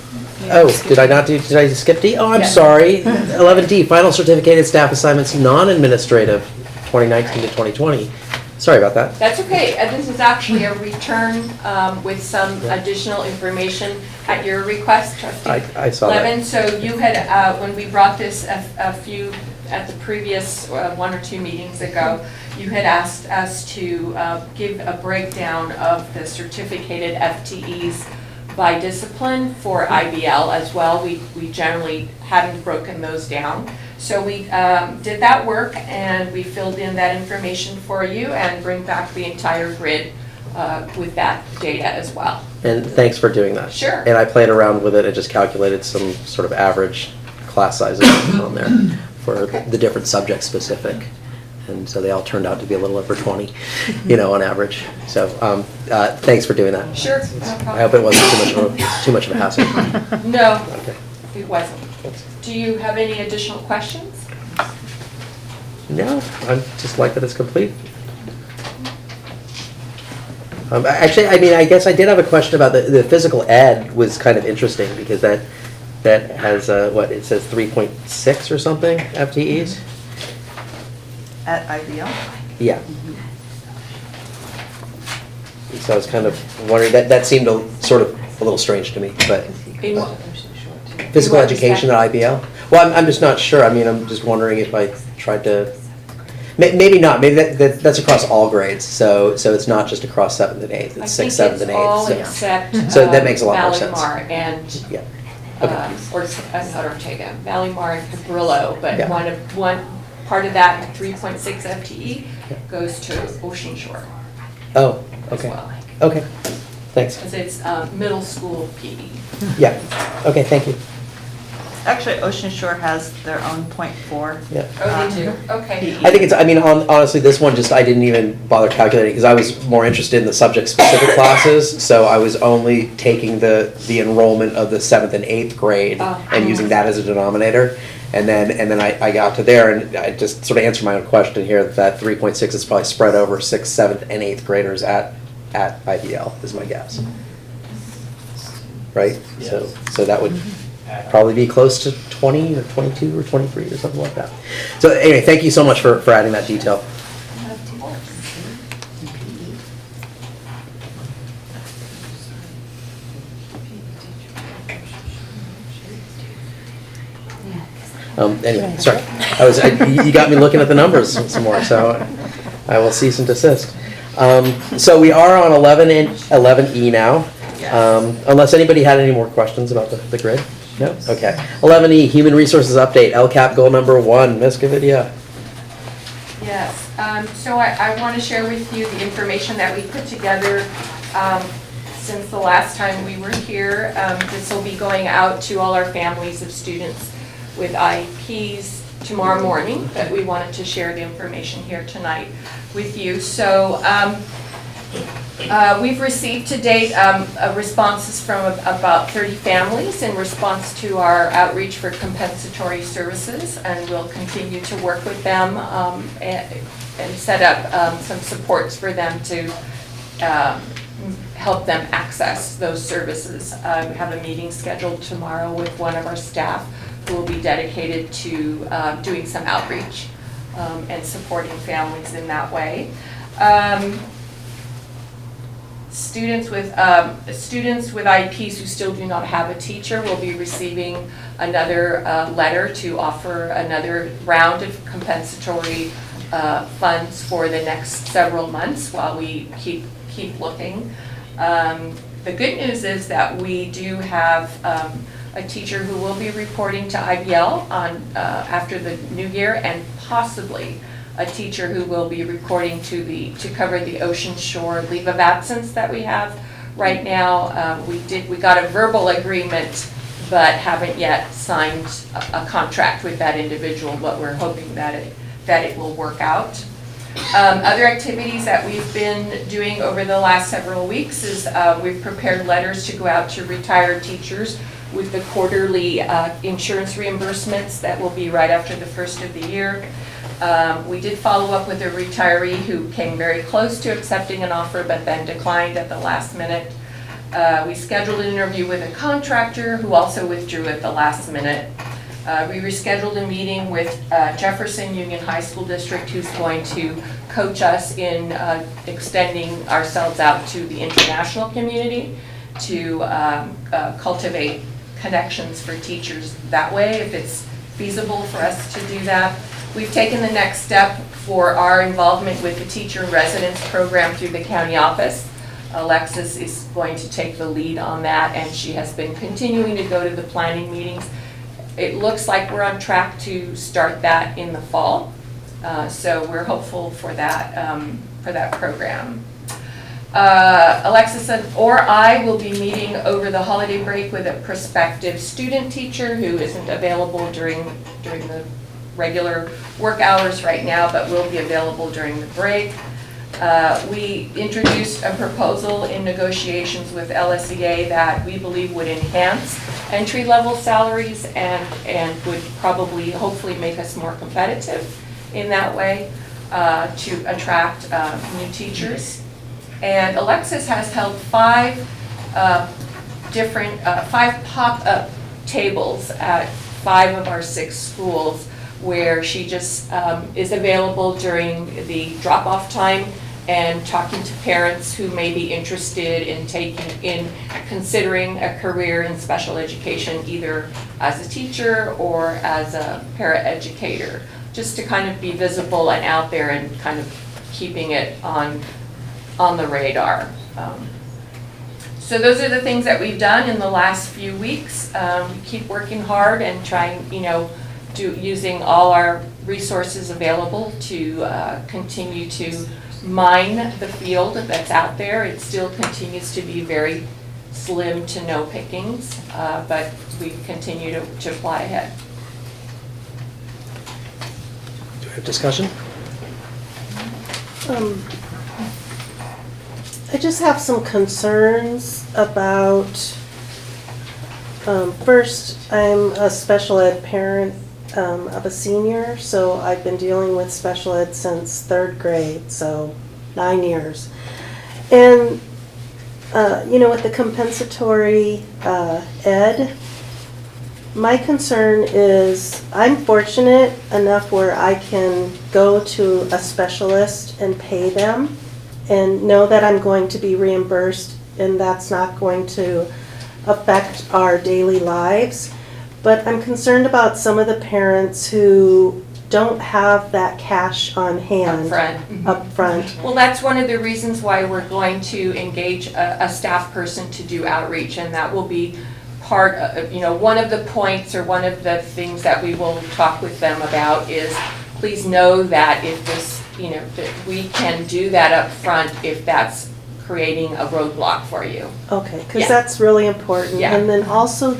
Oh, did I skip D? Oh, I'm sorry. 11D, Final Certificated Staff Assignments, Non-Administrative, 2019 to 2020. Sorry about that. That's okay. This is actually a return with some additional information at your request, Trustee I saw Levin. that. So you had, when we brought this a few, at the previous 1 or 2 meetings ago, you had asked us to give a breakdown of the certificated FTEs by discipline for IBL as well. We generally hadn't broken those down. So we did that work and we filled in that information for you and bring back the entire grid with that data as well. And thanks for doing that. Sure. And I played around with it and just calculated some sort of average class sizes on there for the different subject specific. And so they all turned out to be a little over 20, on average. So thanks for doing that. Sure, no problem. I hope it wasn't too much of a hassle. No, Okay. it wasn't. Do you have any additional questions? No, I just like that it's complete. Actually, I guess I did have a question about the physical ed was kind of interesting because that has, it says 3.6 or something FTEs? At IBL? Yeah. So I was kind of wondering, that seemed sort of a little strange to me, but physical education at IBL? Well, I'm just not sure. I'm just wondering if I tried to, maybe not, maybe that's across all grades, so it's not just across 7th and 8th, it's 6th, 7th, and 8th. all except So that makes a lot more sense. Valymar and, Yeah. Okay. or not Ortega, Valymar and Cabrillo, but Yeah. one part of that 3.6 FTE goes to Ocean Shore Oh, as okay. well. Okay, thanks. Because it's middle school PE. Yeah, okay, thank you. Actually, Ocean Shore has their own .4. Yeah. Oh, they do? Okay. I think it's, honestly, this one just, I didn't even bother calculating because I was more interested in the subject-specific classes, so I was only taking the enrollment of the 7th and 8th grade and using that as a denominator. And then I got to there and I just sort of answered my own question here that 3.6 is probably spread over 6th, 7th, and 8th graders at IBL, is my guess. Right? Yes. So that would probably be close to 20 or 22 or 23 or something like that. So anyway, thank you so much for adding that detail. Anyway, sorry. You got me looking at the numbers some more, so I will cease and desist. So we are on 11E now. Unless anybody had any more questions about the grid? No? Okay. 11E, Human Resources Update, LCAP goal number 1. Ms. Gavidia. Yes, so I want to share with you the information that we put together since the last time we were here. This will be going out to all our families of students with IEPs tomorrow morning, but we wanted to share the information here tonight with you. So We've received to date responses from about 30 families in response to our outreach for compensatory services, and we'll continue to work with them and set up some supports for them to help them access those services. We have a meeting scheduled tomorrow with one of our staff who will be dedicated to doing some outreach and supporting families in that way. Students with IEPs who still do not have a teacher will be receiving another letter to offer another round of compensatory funds for the next several months while we keep looking. The good news is that we do have a teacher who will be reporting to IBL on after the new year, and possibly a teacher who will be reporting to cover the Ocean Shore leave of absence that we have right now. We got a verbal agreement, but haven't yet signed a contract with that individual, but we're hoping that it will work out. Other activities that we've been doing over the last several weeks is we've prepared letters to go out to retired teachers with the quarterly insurance reimbursements that will be right after the first of the year. We did follow up with a retiree who came very close to accepting an offer but then declined at the last minute. We scheduled an interview with a contractor who also withdrew at the last minute. We rescheduled a meeting with Jefferson Union High School District, who's going to coach us in extending ourselves out to the international community to cultivate connections for teachers that way, if it's feasible for us to do that. We've taken the next step for our involvement with the Teacher in Residence program through the county office. Alexis is going to take the lead on that, and she has been continuing to go to the planning meetings. It looks like we're on track to start that in the fall, so we're hopeful for that program. Alexis or I will be meeting over the holiday break with a prospective student teacher who isn't available during the regular work hours right now, but will be available during the break. We introduced a proposal in negotiations with LSEA that we believe would enhance entry-level salaries and would probably, hopefully, make us more competitive in that way to attract new teachers. And Alexis has held five pop-up tables at 5 of our 6 schools where she just is available during the drop-off time and talking to parents who may be interested in considering a career in special education, either as a teacher or as a paraeducator, just to kind of be visible and out there and kind of keeping it on the radar. So those are the things that we've done in the last few weeks. We keep working hard and trying, using all our resources available to continue to mine the field that's out there. It still continues to be very slim to no pickings, but we continue to fly ahead. Do we have discussion? I just have some concerns about, first, I'm a special ed parent of a senior, so I've been dealing with special ed since 3rd grade, so 9 years. And, with the compensatory ed, my concern is I'm fortunate enough where I can go to a specialist and pay them and know that I'm going to be reimbursed and that's not going to affect our daily lives. But I'm concerned about some of the parents who don't have that cash on hand. Up front. Well, that's one of the reasons why we're going to engage a staff person to do outreach, and that will be part of, one of the points or one of the things that we will talk with them about is please know that if this, that we can do that up front if that's creating a roadblock for you. Okay, because that's really important. Yeah. And then also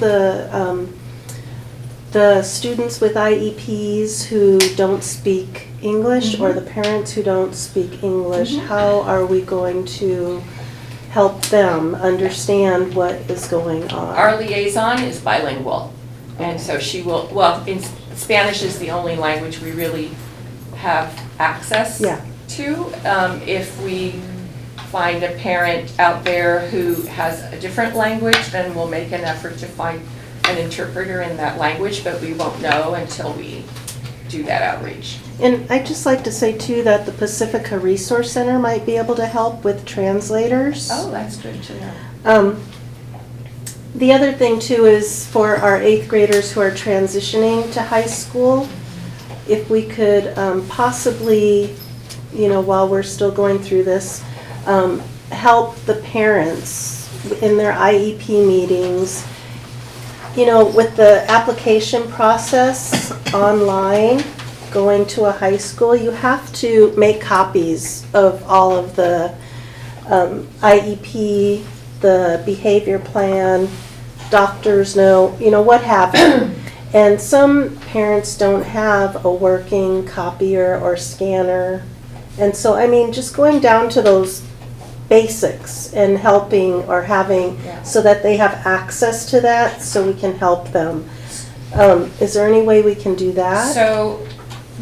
the students with IEPs who don't speak English or the parents who don't speak English, how are we going to help them understand what is going on? Our liaison is bilingual, and so she will, well, Spanish is the only language we really have access Yeah. to. If we find a parent out there who has a different language, then we'll make an effort to find an interpreter in that language, but we won't know until we do that outreach. And I'd just like to say too that the Pacifica Resource Center might be able to help with translators. Oh, that's good to know. The other thing too is for our 8th graders who are transitioning to high school, if we could possibly, you know, while we're still going through this, help the parents in their IEP meetings, you know, with the application process online, going to a high school, you have to make copies of all of the IEP, the behavior plan, doctor's note, you know, what have you. And some parents don't have a working copier or scanner. And so, I mean, just going down to those basics and helping or having, so that they have access to that, so we can help them. Is there any way we can do that? So,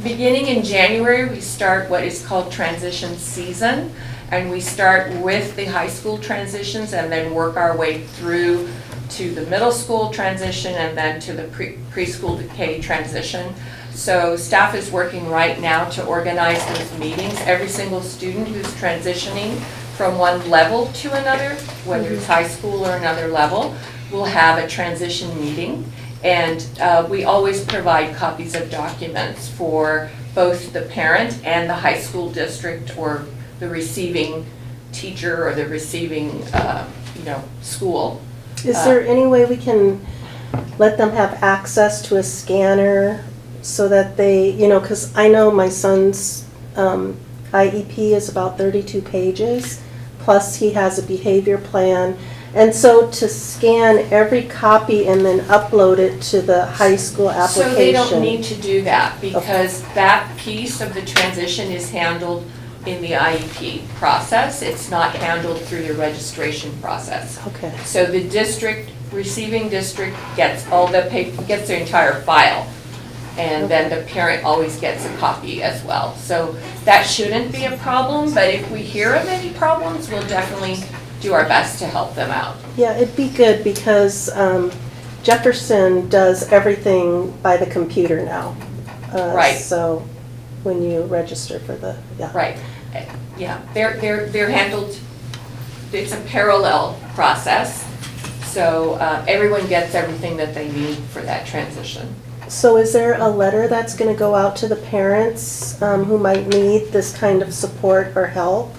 beginning in January, we start what is called transition season, and we start with the high school transitions and then work our way through to the middle school transition and then to the preschool to K transition. So staff is working right now to organize those meetings. Every single student who's transitioning from one level to another, whether it's high school or another level, will have a transition meeting. And we always provide copies of documents for both the parent and the high school district or the receiving teacher or the receiving, school. Is there any way we can let them have access to a scanner so that they, you know, because I know my son's IEP is about 32 pages, plus he has a behavior plan. And so to scan every copy and then upload it to the high school application. So they don't need to do that because that piece of the transition is handled in the IEP process. It's not handled through the registration process. Okay. So the district, receiving district gets all the paper, gets their entire file. And then the parent always gets a copy as well. So that shouldn't be a problem, but if we hear of any problems, we'll definitely do our best to help them out. Yeah, it'd be good because Jefferson does everything by the computer now. Right. So when you register for the, yeah. Right, yeah, they're handled, it's a parallel process, so everyone gets everything that they need for that transition. So is there a letter that's going to go out to the parents who might need this kind of support or help?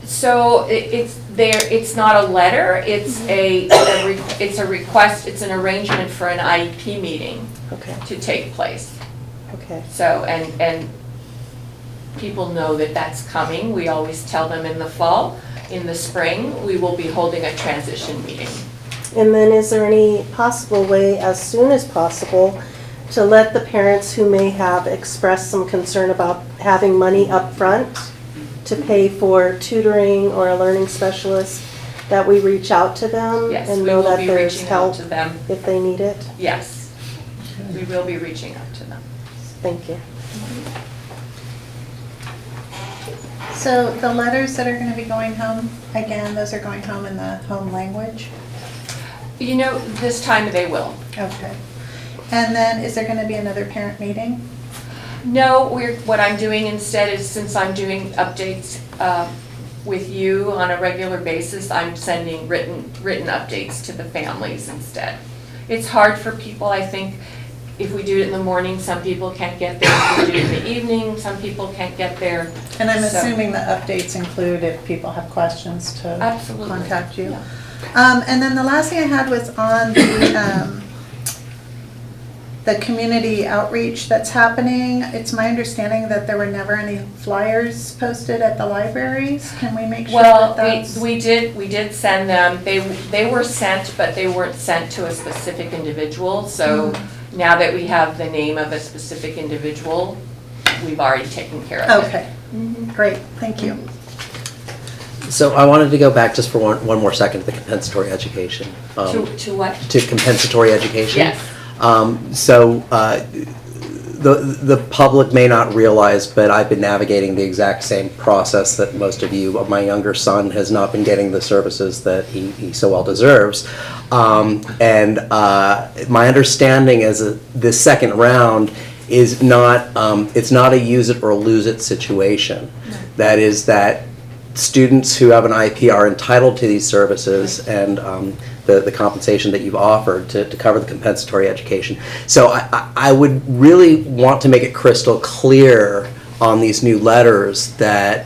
So it's not a letter, it's it's a request, it's an arrangement for an IEP meeting to take place. Okay. So, and people know that that's coming. We always tell them in the fall. In the spring, we will be holding a transition meeting. And then is there any possible way, as soon as possible, to let the parents who may have expressed some concern about having money up front to pay for tutoring or a learning specialist, that we reach out to them Yes, and we know will that be there's reaching out help to them. if they need it? Yes, we will be reaching out to them. Thank you. So the letters that are going to be going home, again, those are going home in the home language? You know, this time they will. Okay. And then is there going to be another parent meeting? No, what I'm doing instead is, since I'm doing updates with you on a regular basis, I'm sending written updates to the families instead. It's hard for people, I think, if we do it in the morning, some people can't get there. If we do it in the evening, some people can't get there. And I'm So- assuming the updates include if people have questions to Absolutely. contact you. Yeah. And then the last thing I had was on the community outreach that's happening. It's my understanding that there were never any flyers posted at the libraries. Can we make sure Well, that that's? we did send them. They were sent, but they weren't sent to a specific individual. So now that we have the name of a specific individual, we've already taken care of it. Okay, great, thank you. So I wanted to go back just for one more second to the compensatory education. To what? To compensatory education. Yes. The public may not realize, but I've been navigating the exact same process that most of you. My younger son has not been getting the services that he so well deserves. My understanding is that this second round is not, it's not a use it or lose it situation. That is that students who have an IEP are entitled to these services and the compensation that you've offered to cover the compensatory education. So I would really want to make it crystal clear on these new letters that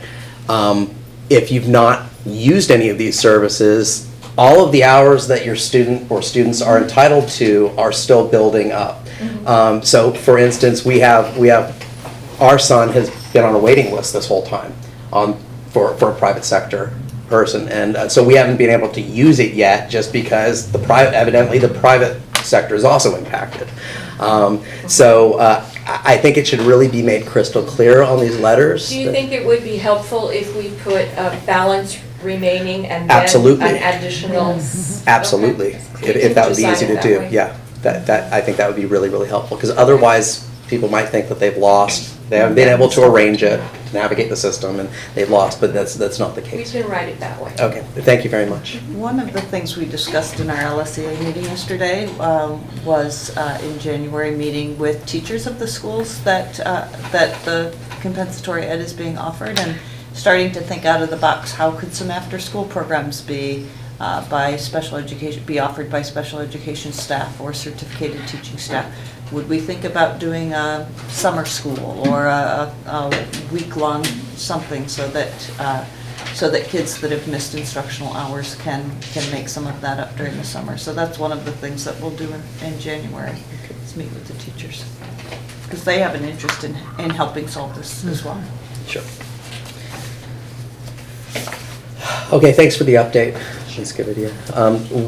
if you've not used any of these services, all of the hours that your student or students are entitled to are still building up. So for instance, we have our son has been on a waiting list this whole time for a private sector person, and so we haven't been able to use it yet just because evidently the private sector is also impacted. I think it should really be made crystal clear on these letters. Do you think it would be helpful if we put a balance remaining and then Absolutely. an additional? Absolutely, Okay. if that would be easy to Design it do, that way. yeah. That I think that would be really, really helpful, because otherwise people might think that they've lost, they haven't been able to arrange it, navigate the system, and they've lost, but that's not the We case. can write it that way. Okay, thank you very much. One of the things we discussed in our LSEA meeting yesterday was in January meeting with teachers of the schools that the compensatory ed is being offered, and starting to think out of the box, how could some after-school programs be offered by special education staff or certificated teaching staff? Would we think about doing a summer school or a week-long something so that kids that have missed instructional hours can make some of that up during the summer? So that's one of the things that we'll do in January, is meet with the teachers, because they have an interest in helping solve this as well. Sure. Okay, thanks for the update. That's good idea.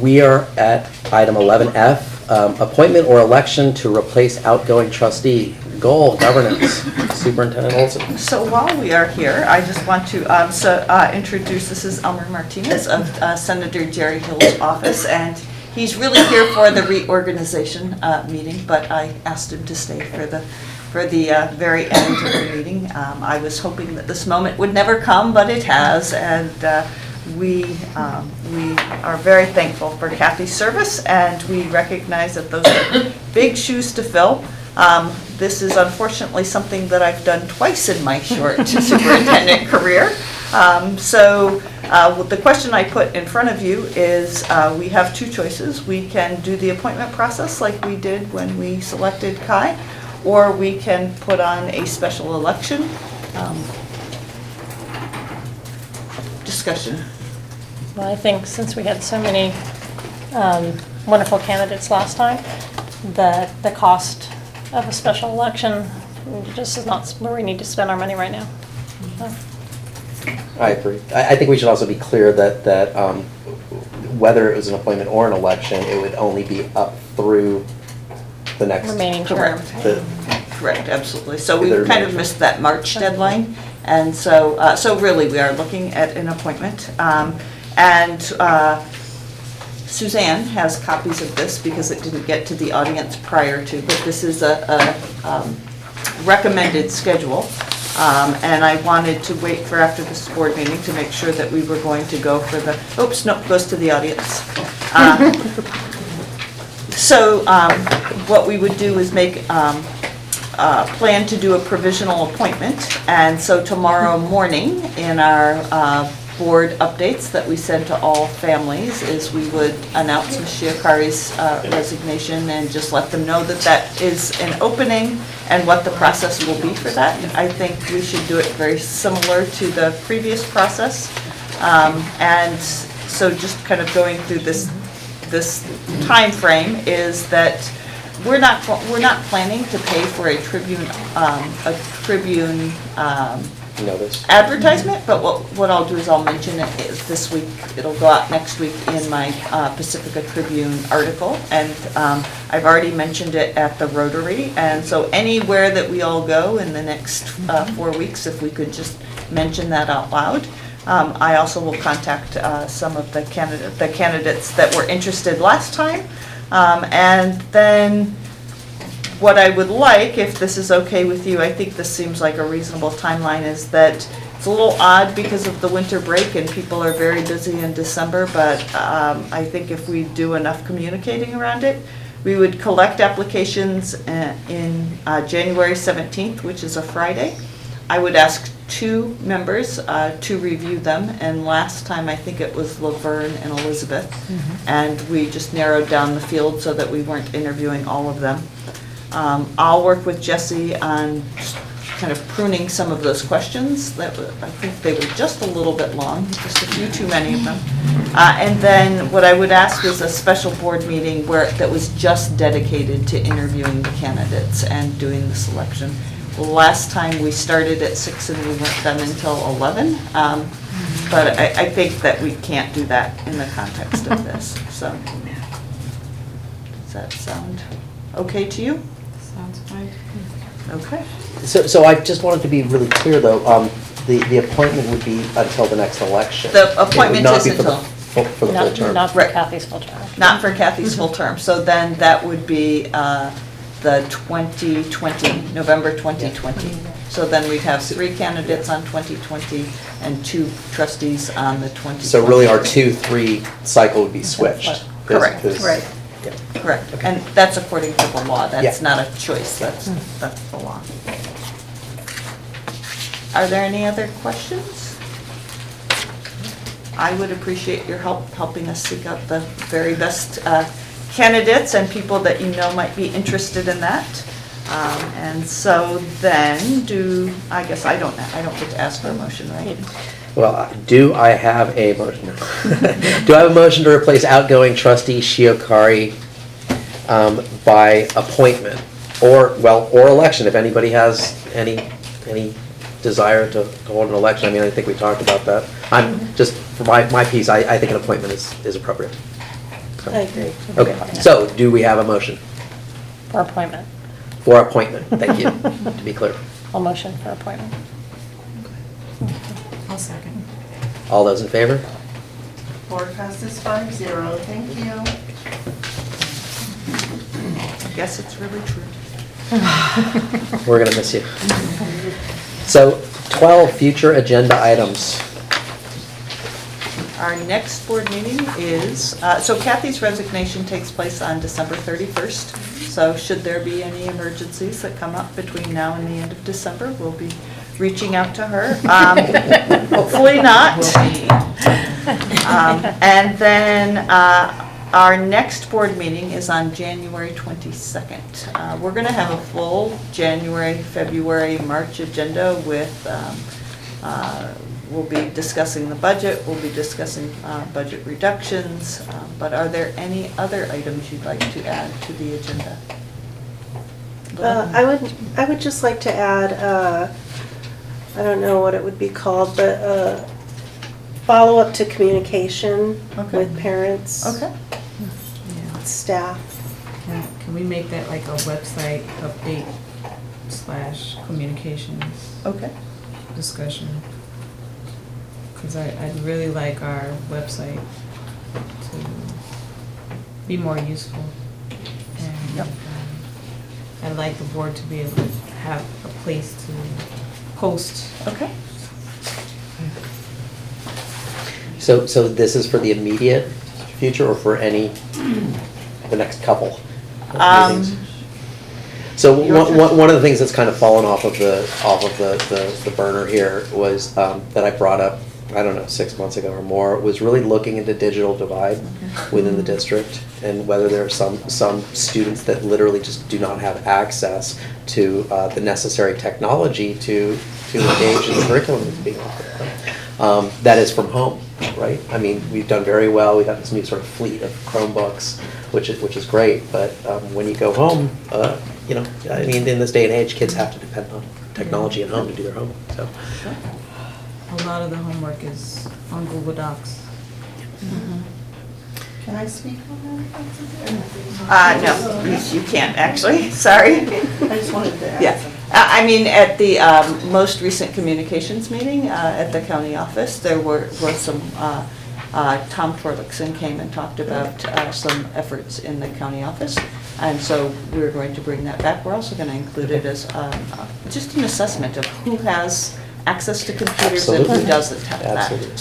We are at item 11F, appointment or election to replace outgoing trustee. Goal, governance. Superintendent Olson. So while we are here, I just want to introduce, this is Elmer Martinez of Senator Jerry Hill's office, and he's really here for the reorganization meeting, but I asked him to stay for the very end of the meeting. I was hoping that this moment would never come, but it has, and we are very thankful for Kathy's service, and we recognize that those are big shoes to fill. This is unfortunately something that I've done twice in my short superintendent career. The question I put in front of you is, we have two choices. We can do the appointment process like we did when we selected Kai, or we can put on a special election. Discussion. Well, I think since we had so many wonderful candidates last time, the cost of a special election just is not where we need to spend our money right now. So. I agree. I think we should also be clear that whether it was an appointment or an election, it would only be up through the next Remaining term. Correct, absolutely. So we've kind of missed that March deadline, and so really we are looking at an appointment. Suzanne has copies of this because it didn't get to the audience prior to, but this is a recommended schedule. And I wanted to wait for after this board meeting to make sure that we were going to go for the, oops, no, goes to the audience. What we would do is make plan to do a provisional appointment, and so tomorrow morning in our board updates that we send to all families is we would announce Ms. Shiakari's resignation and just let them know that that is an opening and what the process will be for that. I think we should do it very similar to the previous process, and so just kind of going through this time frame is that we're not planning to pay for a Tribune notice advertisement, but what I'll do is I'll mention it this week. It'll go out next week in my Pacifica Tribune article, and I've already mentioned it at the Rotary, and so anywhere that we all go in the next 4 weeks, if we could just mention that out loud. I also will contact some of the candidates that were interested last time. And then what I would like, if this is okay with you, I think this seems like a reasonable timeline, is that it's a little odd because of the winter break and people are very busy in December, but I think if we do enough communicating around it, we would collect applications in January 17th, which is a Friday. I would ask 2 members to review them, and last time I think it was Laverne and Elizabeth, and we just narrowed down the field so that we weren't interviewing all of them. I'll work with Jesse on kind of pruning some of those questions. I think they were just a little bit long, just a few too many of them. And then what I would ask is a special board meeting that was just dedicated to interviewing the candidates and doing the selection. Last time we started at 6 and we weren't done until 11. But I think that we can't do that in the context of this. So does that sound okay to you? Sounds fine. Okay. So I just wanted to be really clear, though, the appointment would be until the next election. The appointment is until. For the full term. Not for Right. Kathy's full term. Not for Kathy's full term. So then that would be the 2020, November 2020. So then we'd have 3 candidates on 2020 and 2 trustees on the 2020. So really our 2-3 cycle would be switched. Correct. Right. Yeah. Correct. And that's according to the law. That's Yeah. not a choice. That's the law. Are there any other questions? I would appreciate your help helping us seek out the very best candidates and people that you know might be interested in that. And so then I guess I don't get to ask for a motion, right? Well, do I have a motion? Do I have a motion to replace outgoing trustee Shiokari by appointment or election, if anybody has any desire to hold an election? I mean, I think we talked about that. I'm just, for my piece, I think an appointment is appropriate. I agree. Okay, so do we have a motion? For appointment. For appointment, thank you, to be clear. I'll motion for appointment. I'll second. All those in favor? Board passes 5-0. Thank you. I guess it's really true. We're gonna miss you. So 12 future agenda items. Our next board meeting is, so Kathy's resignation takes place on December 31st. So should there be any emergencies that come up between now and the end of December, we'll be reaching out to her. Hopefully not. And then our next board meeting is on January 22nd. We're going to have a full January, February, March agenda with, we'll be discussing the budget, we'll be discussing budget reductions, but are there any other items you'd like to add to the agenda? I would just like to add, I don't know what it would be called, but follow-up to communication Okay. with parents, Okay. staff. Can we make that like a website update / communications Okay. discussion? Because I'd really like our website to be more useful. And Yep. I'd like the board to be able to have a place to post. Okay. So this is for the immediate future or for the next couple of meetings? So one of the things that's kind of fallen off of the burner here was that I brought up, I don't know, 6 months ago or more, was really looking into digital divide within the district and whether there are some students that literally just do not have access to the necessary technology to engage in the curriculum that's being offered. That is from home, right? I mean, we've done very well. We got this new sort of fleet of Chromebooks, which is great. But when you go home, you know, I mean, in this day and age, kids have to depend on technology at home to do their homework. So. A lot of the homework is on Google Docs. Can I speak on that? No, you can't actually, sorry. I just wanted to ask. Yeah. I mean, at the most recent communications meeting at the county office, there was some, Tom Torlixon came and talked about some efforts in the county office. And so we're going to bring that back. We're also going to include it as just an assessment of who has access to computers and who Absolutely. doesn't have that. Absolutely.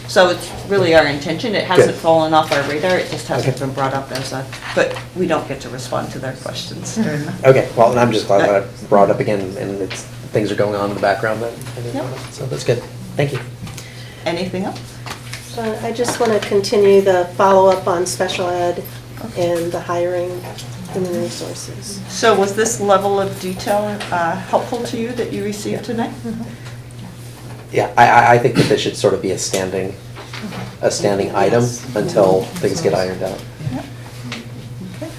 So it's really our intention. It hasn't Good. fallen off our radar. It just hasn't Okay. been brought up as a, but we don't get to respond to their questions during the. Okay, well, and I'm just glad that I brought it up again, and it's, things are going on in the background that I didn't know about, so that's good. Thank you. Anything else? I just want to continue the follow-up on special ed and the hiring, human resources. So was this level of detail helpful to you that you received tonight? Yeah, I think that this should sort of be a standing item until things get ironed out. Okay.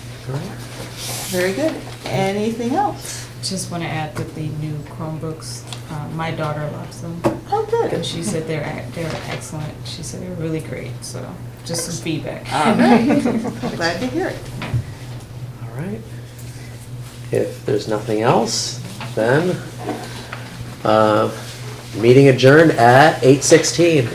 Very good. Anything else? Just want to add that the new Chromebooks, my daughter loves them. Oh, good. And she said they're excellent. She said they're really great, so just some feedback. All right. Glad to hear it. All right. If there's nothing else, then, meeting adjourned at 8:16.